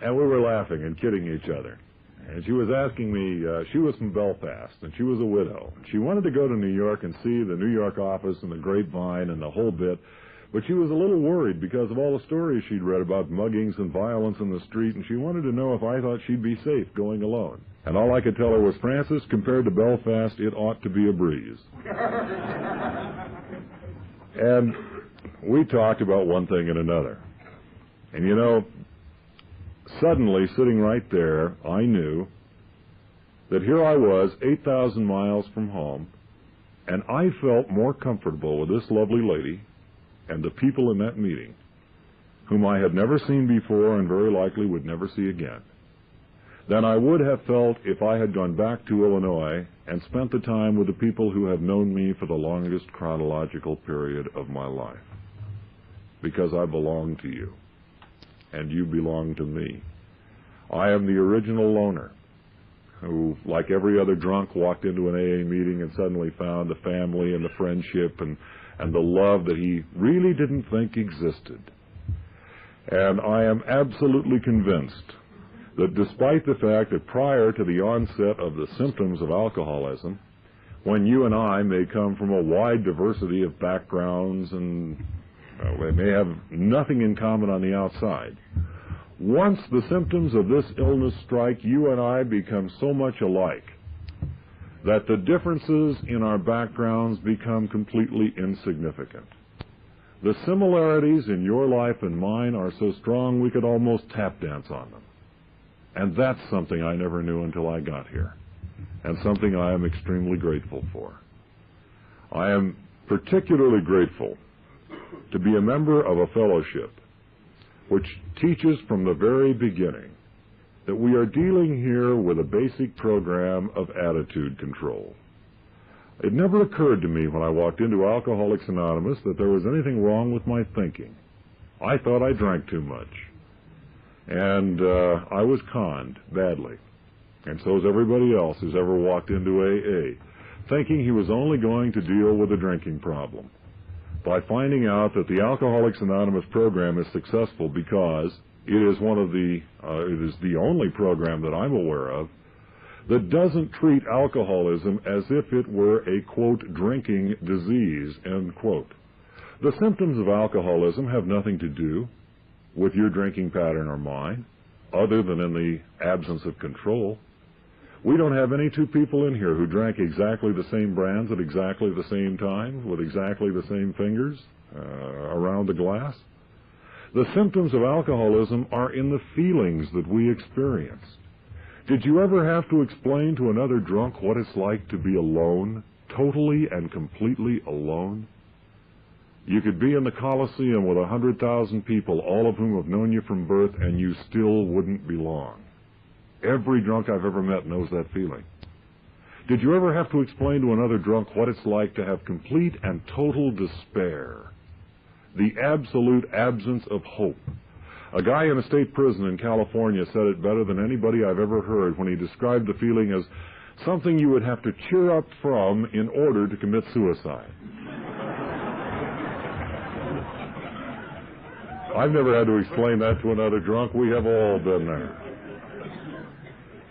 And we were laughing and kidding each other. And she was asking me, she was from Belfast, and she was a widow. She wanted to go to New York and see the New York office and the Grapevine and the whole bit, but she was a little worried because of all the stories she'd read about muggings and violence in the street, and she wanted to know if I thought she'd be safe going alone. And all I could tell her was, "Francis, compared to Belfast, it ought to be a breeze." And we talked about one thing and another. And suddenly, sitting right there, I knew that here I was, 8,000 miles from home, and I felt more comfortable with this lovely lady and the people in that meeting, whom I had never seen before and very likely would never see again, than I would have felt if I had gone back to Illinois and spent the time with the people who have known me for the longest chronological period of my life. Because I belong to you, and you belong to me. I am the original loner who, like every other drunk, walked into an AA meeting and suddenly found the family and the friendship and the love that he really didn't think existed. And I am absolutely convinced that despite the fact that prior to the onset of the symptoms of alcoholism, when you and I may come from a wide diversity of backgrounds and we may have nothing in common on the outside, once the symptoms of this illness strike, you and I become so much alike that the differences in our backgrounds become completely insignificant. The similarities in your life and mine are so strong we could almost tap dance on them. And that's something I never knew until I got here, and something I am extremely grateful for. I am particularly grateful to be a member of a fellowship which teaches from the very beginning that we are dealing here with a basic program of attitude control. It never occurred to me when I walked into Alcoholics Anonymous that there was anything wrong with my thinking. I thought I drank too much. And I was conned badly. And so is everybody else who's ever walked into AA, thinking he was only going to deal with a drinking problem, by finding out that the Alcoholics Anonymous program is successful because it is it is the only program that I'm aware of that doesn't treat alcoholism as if it were a, quote, drinking disease, end quote. The symptoms of alcoholism have nothing to do with your drinking pattern or mine. other than in the absence of control. We don't have any two people in here who drank exactly the same brands at exactly the same time with exactly the same fingers around the glass. The symptoms of alcoholism are in the feelings that we experience. Did you ever have to explain to another drunk what it's like to be alone, totally and completely alone? You could be in the Coliseum with 100,000 people, all of whom have known you from birth, and you still wouldn't belong. Every drunk I've ever met knows that feeling. Did you ever have to explain to another drunk what it's like to have complete and total despair? The absolute absence of hope. A guy in a state prison in California said it better than anybody I've ever heard when he described the feeling as something you would have to cheer up from in order to commit suicide. I've never had to explain that to another drunk. We have all been there.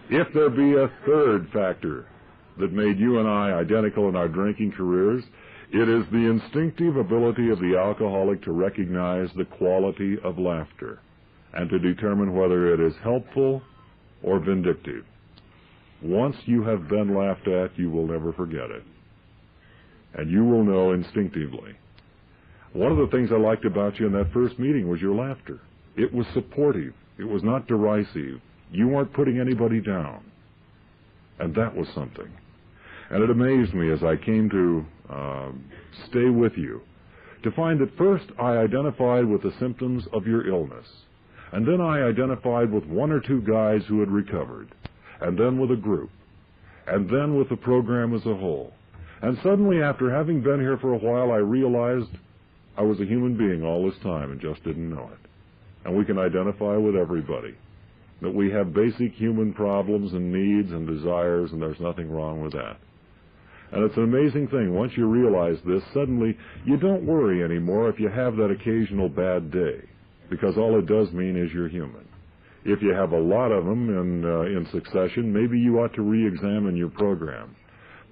If there be a third factor that made you and I identical in our drinking careers, it is the instinctive ability of the alcoholic to recognize the quality of laughter and to determine whether it is helpful or vindictive. Once you have been laughed at, you will never forget it. And you will know instinctively. One of the things I liked about you in that first meeting was your laughter. It was supportive. It was not derisive. You weren't putting anybody down. And that was something. And it amazed me as I came to stay with you to find that first I identified with the symptoms of your illness. And then I identified with one or two guys who had recovered. And then with a group. And then with the program as a whole. And suddenly, after having been here for a while, I realized I was a human being all this time and just didn't know it. And we can identify with everybody. That we have basic human problems and needs and desires, and there's nothing wrong with that. And it's an amazing thing. Once you realize this, suddenly you don't worry anymore if you have that occasional bad day, because all it does mean is you're human. If you have a lot of them in succession, maybe you ought to re-examine your program.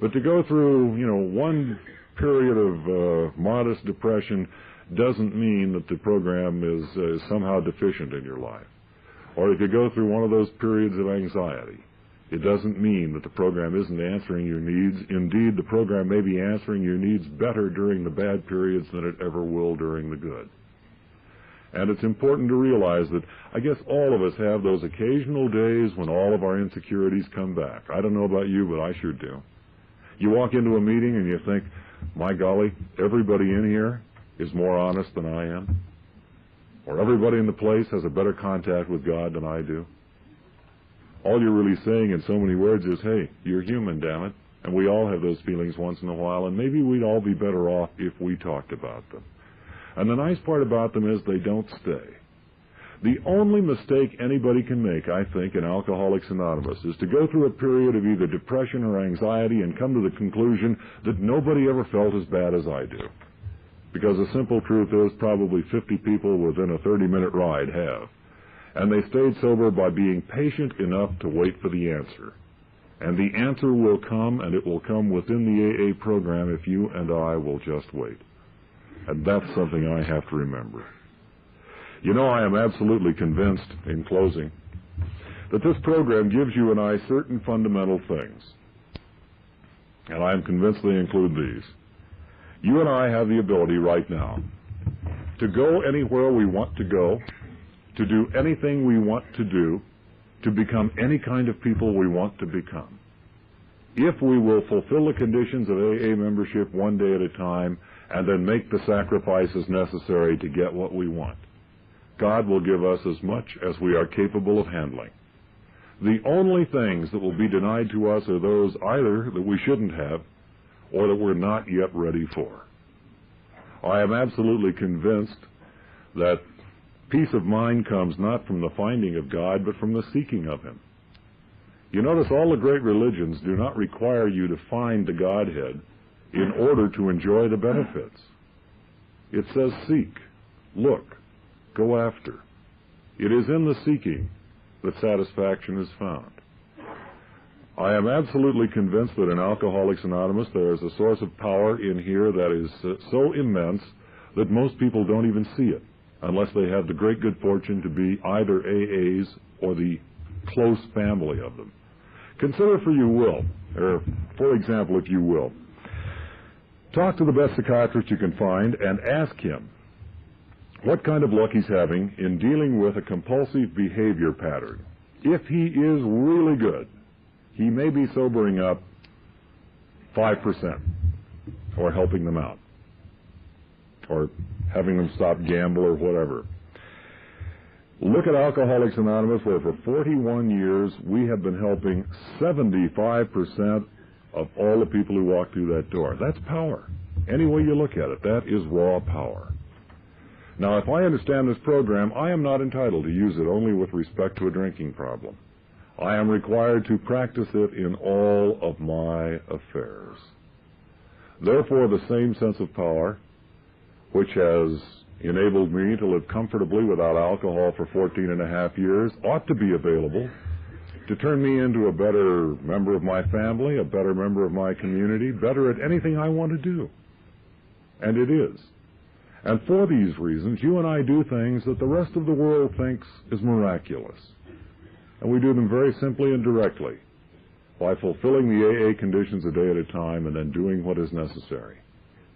But to go through, one period of modest depression doesn't mean that the program is somehow deficient in your life. Or if you go through one of those periods of anxiety, it doesn't mean that the program isn't answering your needs. Indeed, the program may be answering your needs better during the bad periods than it ever will during the good. And it's important to realize that I guess all of us have those occasional days when all of our insecurities come back. I don't know about you, but I sure do. You walk into a meeting and you think, my golly, everybody in here is more honest than I am. Or everybody in the place has a better contact with God than I do. All you're really saying in so many words is, hey, you're human, damn it. And we all have those feelings once in a while, and maybe we'd all be better off if we talked about them. And the nice part about them is they don't stay. The only mistake anybody can make, I think, in Alcoholics Anonymous is to go through a period of either depression or anxiety and come to the conclusion that nobody ever felt as bad as I do. Because the simple truth is probably 50 people within a 30-minute ride have. And they stayed sober by being patient enough to wait for the answer. And the answer will come, and it will come within the AA program if you and I will just wait. And that's something I have to remember. I am absolutely convinced, in closing, that this program gives you and I certain fundamental things. And I am convinced they include these. You and I have the ability right now to go anywhere we want to go, to do anything we want to do, to become any kind of people we want to become. If we will fulfill the conditions of AA membership one day at a time and then make the sacrifices necessary to get what we want, God will give us as much as we are capable of handling. The only things that will be denied to us are those either that we shouldn't have or that we're not yet ready for. I am absolutely convinced that peace of mind comes not from the finding of God, but from the seeking of Him. You notice all the great religions do not require you to find the Godhead in order to enjoy the benefits. It says seek, look, go after. It is in the seeking that satisfaction is found. I am absolutely convinced that in Alcoholics Anonymous there is a source of power in here that is so immense that most people don't even see it unless they have the great good fortune to be either AAs or the close family of them. Consider for example, if you will, talk to the best psychiatrist you can find and ask him what kind of luck he's having in dealing with a compulsive behavior pattern. If he is really good, he may be sobering up 5% or helping them out or having them stop gamble or whatever. Look at Alcoholics Anonymous, where for 41 years we have been helping 75% of all the people who walk through that door. That's power. Any way you look at it, that is raw power. Now, if I understand this program, I am not entitled to use it only with respect to a drinking problem. I am required to practice it in all of my affairs. Therefore, the same sense of power, which has enabled me to live comfortably without alcohol for 14 and a half years, ought to be available to turn me into a better member of my family, a better member of my community, better at anything I want to do. And it is. And for these reasons, you and I do things that the rest of the world thinks is miraculous. And we do them very simply and directly by fulfilling the AA conditions a day at a time and then doing what is necessary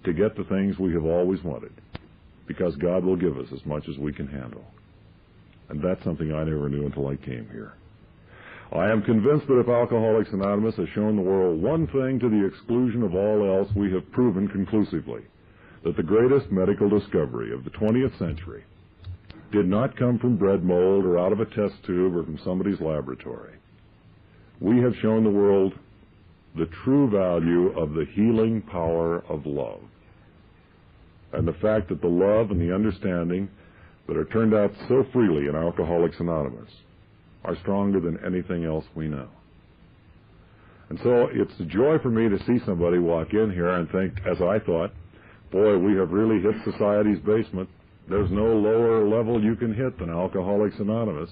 to get the things we have always wanted, because God will give us as much as we can handle. And that's something I never knew until I came here. I am convinced that if Alcoholics Anonymous has shown the world one thing to the exclusion of all else, we have proven conclusively that the greatest medical discovery of the 20th century did not come from bread mold or out of a test tube or from somebody's laboratory. We have shown the world the true value of the healing power of love, and the fact that the love and the understanding that are turned out so freely in Alcoholics Anonymous are stronger than anything else we know. And so it's a joy for me to see somebody walk in here and think, as I thought, boy, we have really hit society's basement. There's no lower level you can hit than Alcoholics Anonymous.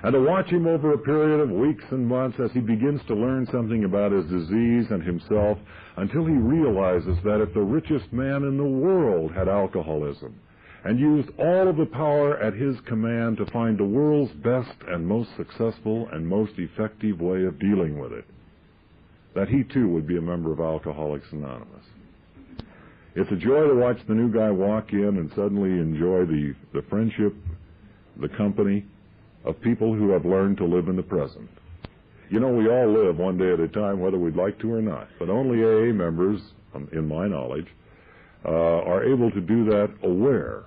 And to watch him over a period of weeks and months as he begins to learn something about his disease and himself, until he realizes that if the richest man in the world had alcoholism and used all of the power at his command to find the world's best and most successful and most effective way of dealing with it, that he too would be a member of Alcoholics Anonymous. It's a joy to watch the new guy walk in and suddenly enjoy the friendship, the company of people who have learned to live in the present. You know, we all live one day at a time, whether we'd like to or not, but only AA members, in my knowledge, are able to do that aware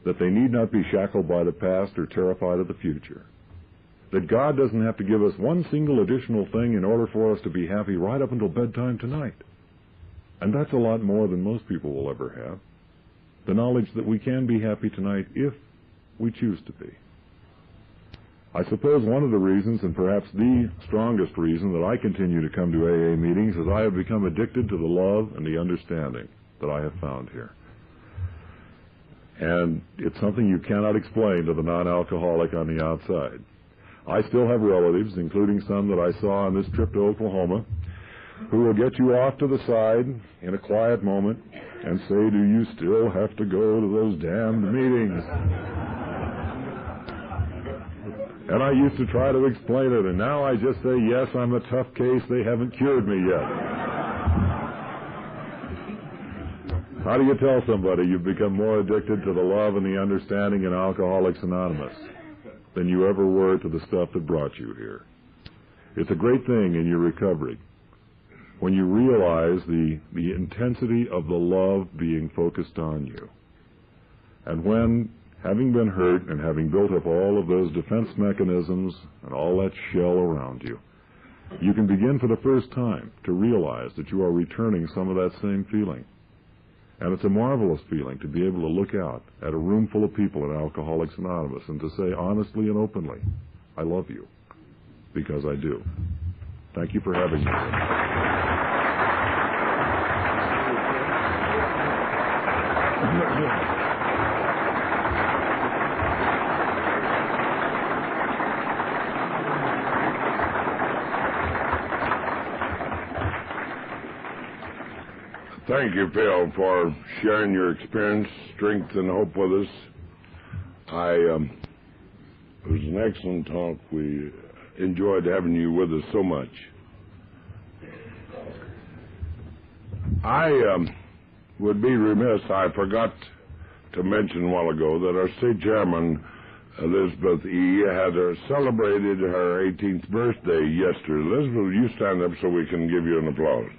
that they need not be shackled by the past or terrified of the future. That God doesn't have to give us one single additional thing in order for us to be happy right up until bedtime tonight. And that's a lot more than most people will ever have. The knowledge that we can be happy tonight if we choose to be. I suppose one of the reasons, and perhaps the strongest reason, that I continue to come to AA meetings is I have become addicted to the love and the understanding that I have found here. And it's something you cannot explain to the non-alcoholic on the outside. I still have relatives, including some that I saw on this trip to Oklahoma, who will get you off to the side in a quiet moment and say, do you still have to go to those damned meetings? And I used to try to explain it, and now I just say, yes, I'm a tough case. They haven't cured me yet. How do you tell somebody you've become more addicted to the love and the understanding in Alcoholics Anonymous than you ever were to the stuff that brought you here? It's a great thing in your recovery when you realize the intensity of the love being focused on you. And when, having been hurt and having built up all of those defense mechanisms and all that shell around you, you can begin for the first time to realize that you are returning some of that same feeling. And it's a marvelous feeling to be able to look out at a room full of people in Alcoholics Anonymous and to say honestly and openly, I love you, because I do. Thank you for having me. Thank you, Phil, for sharing your experience, strength, and hope with us. It was an excellent talk. We enjoyed having you with us so much. I would be remiss, I forgot to mention a while ago that our state chairman, Elizabeth E., had celebrated her 18th birthday yesterday. Elizabeth, will you stand up so we can give you an applause?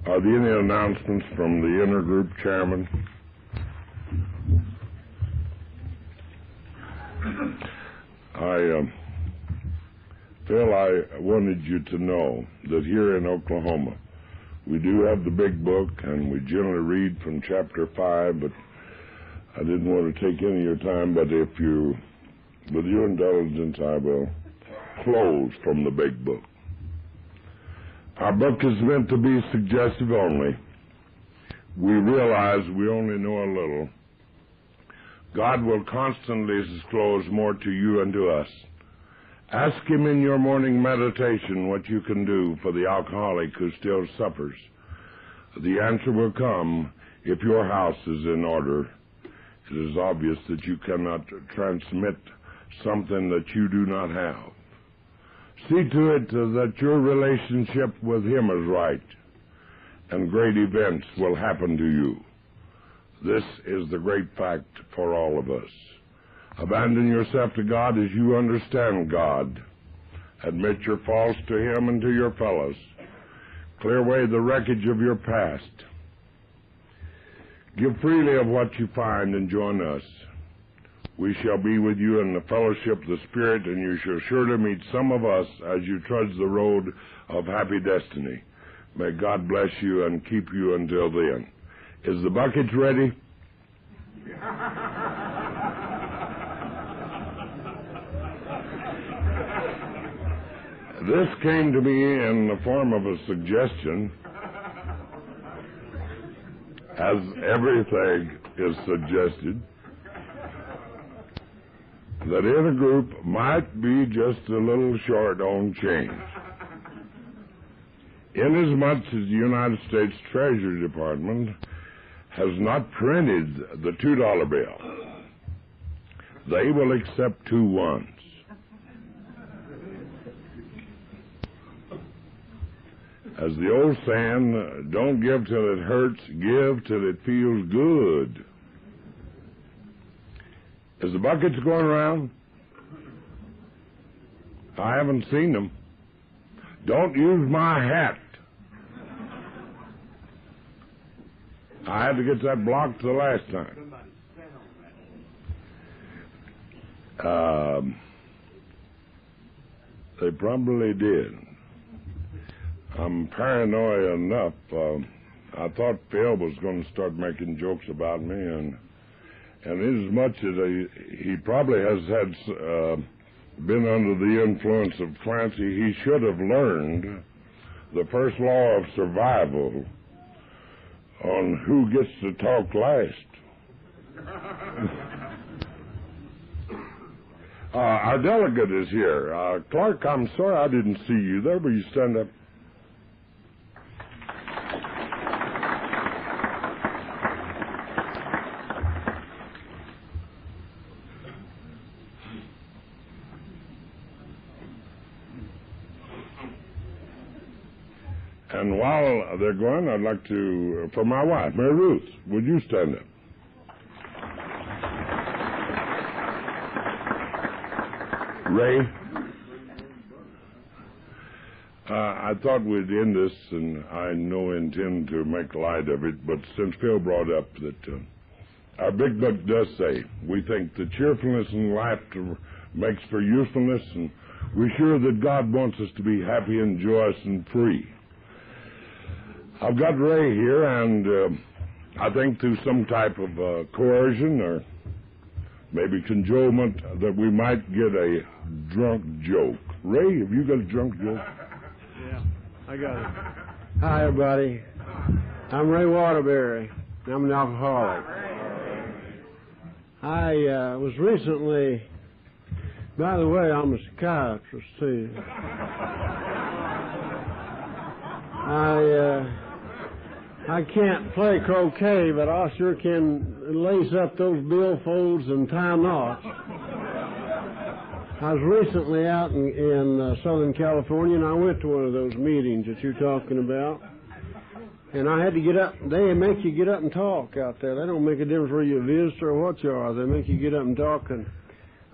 Are there any announcements from the intergroup chairman? Phil, I wanted you to know that here in Oklahoma, we do have the big book, and we generally read from chapter 5, but I didn't want to take any of your time, but if you, with your indulgence, I will close from the big book. Our book is meant to be suggestive only. We realize we only know a little. God will constantly disclose more to you and to us. Ask Him in your morning meditation what you can do for the alcoholic who still suffers. The answer will come if your house is in order. It is obvious that you cannot transmit something that you do not have. See to it that your relationship with Him is right, and great events will happen to you. This is the great fact for all of us. Abandon yourself to God as you understand God. Admit your faults to Him and to your fellows. Clear away the wreckage of your past. Give freely of what you find and join us. We shall be with you in the fellowship of the Spirit, and you shall surely meet some of us as you trudge the road of happy destiny. May God bless you and keep you until then. Is the bucket ready? This came to me in the form of a suggestion, as everything is suggested, that in a group might be just a little short on change. Inasmuch as the United States Treasury Department has not printed the $2 bill, they will accept 2 ones. As the old saying, don't give till it hurts, give till it feels good. Is the buckets going around? I haven't seen them. Don't use my hat. I had to get that blocked the last time. They probably did. I'm paranoid enough. I thought Phil was going to start making jokes about me, and as much as he probably has had been under the influence of Clancy, he should have learned the first law of survival on who gets to talk last. Our delegate is here. Clark, I'm sorry I didn't see you there. Will you stand up? And while they're going, I'd like to, for my wife, Mary Ruth, would you stand up? Ray, I thought we'd end this, and I no intend to make light of it, but since Phil brought up that our big book does say, we think that cheerfulness in life makes for usefulness, and we're sure that God wants us to be happy and joyous and free. I've got Ray here, and I think through some type of coercion or maybe cajolement that we might get a drunk joke. Ray, have you got a drunk joke? Yeah, I got it. Hi, everybody. I'm Ray Waterbury. I'm an alcoholic. I was recently, by the way, I'm a psychiatrist, too. I can't play croquet, but I sure can lace up those billfolds and tie knots. I was recently out in Southern California, and I went to one of those meetings that you're talking about. And I had to get up. They make you get up and talk out there. They don't make a difference whether you're a visitor or what you are. They make you get up and talk. And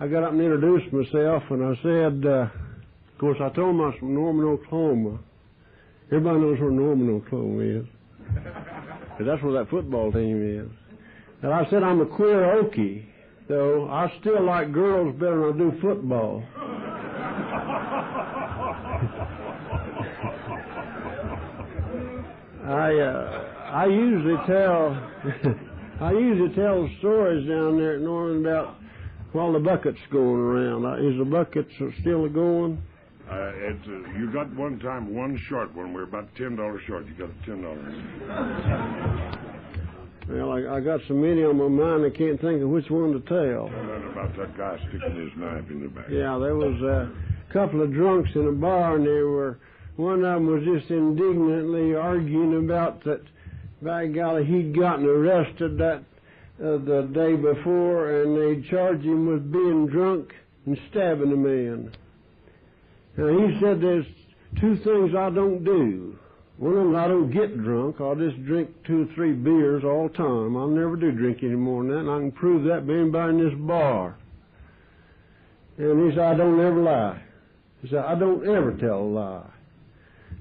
I got up and introduced myself, and I said, of course, I told them I was from Norman, Oklahoma. Everybody knows where Norman, Oklahoma is. Because that's where that football team is. And I said I'm a queer Okie, though I still like girls better than I do football. I usually tell stories down there at Norman about while the bucket's going around. Is the bucket still going? You got one time one short when we were about $10 short. You got $10. Well, I got so many on my mind I can't think of which one to tell. Tell that about that guy sticking his knife in the back. Yeah, there was a couple of drunks in a bar, and one of them was just indignantly arguing about that, by golly, he'd gotten arrested the day before, and they charged him with being drunk and stabbing a man. Now, he said there's two things I don't do. One of them, I don't get drunk. I'll just drink 2 or 3 beers all the time. I'll never do drink any more than that, and I can prove that by anybody in this bar. And he said, I don't ever lie. He said, I don't ever tell a lie.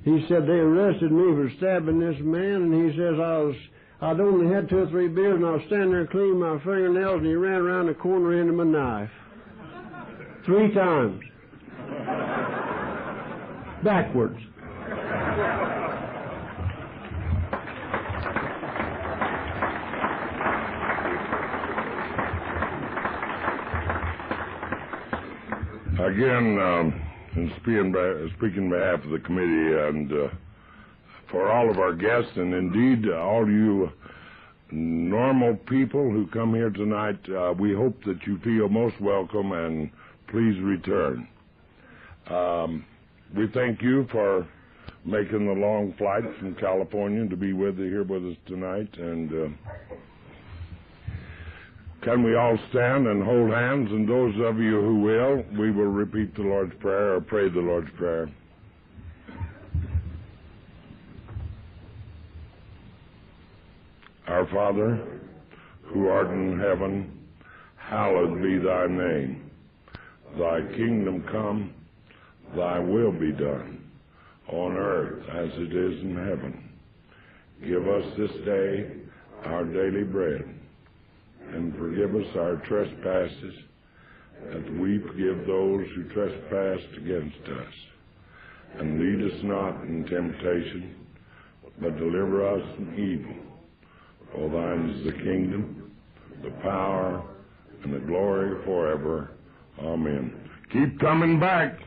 He said, they arrested me for stabbing this man, and he says, I'd only had 2 or 3 beers, and I was standing there cleaning my fingernails, and he ran around the corner into my knife. 3 times. Backwards. Again, in speaking on behalf of the committee and for all of our guests, and indeed all you normal people who come here tonight, we hope that you feel most welcome and please return. We thank you for making the long flight from California to be here with us tonight. And can we all stand and hold hands? And those of you who will, we will repeat the Lord's Prayer or pray the Lord's Prayer. Our Father, who art in heaven, hallowed be thy name. Thy kingdom come, thy will be done, on earth as it is in heaven. Give us this day our daily bread, and forgive us our trespasses, as we forgive those who trespass against us. And lead us not in temptation, but deliver us from evil. For thine is the kingdom, the power, and the glory forever. Amen. Keep coming back.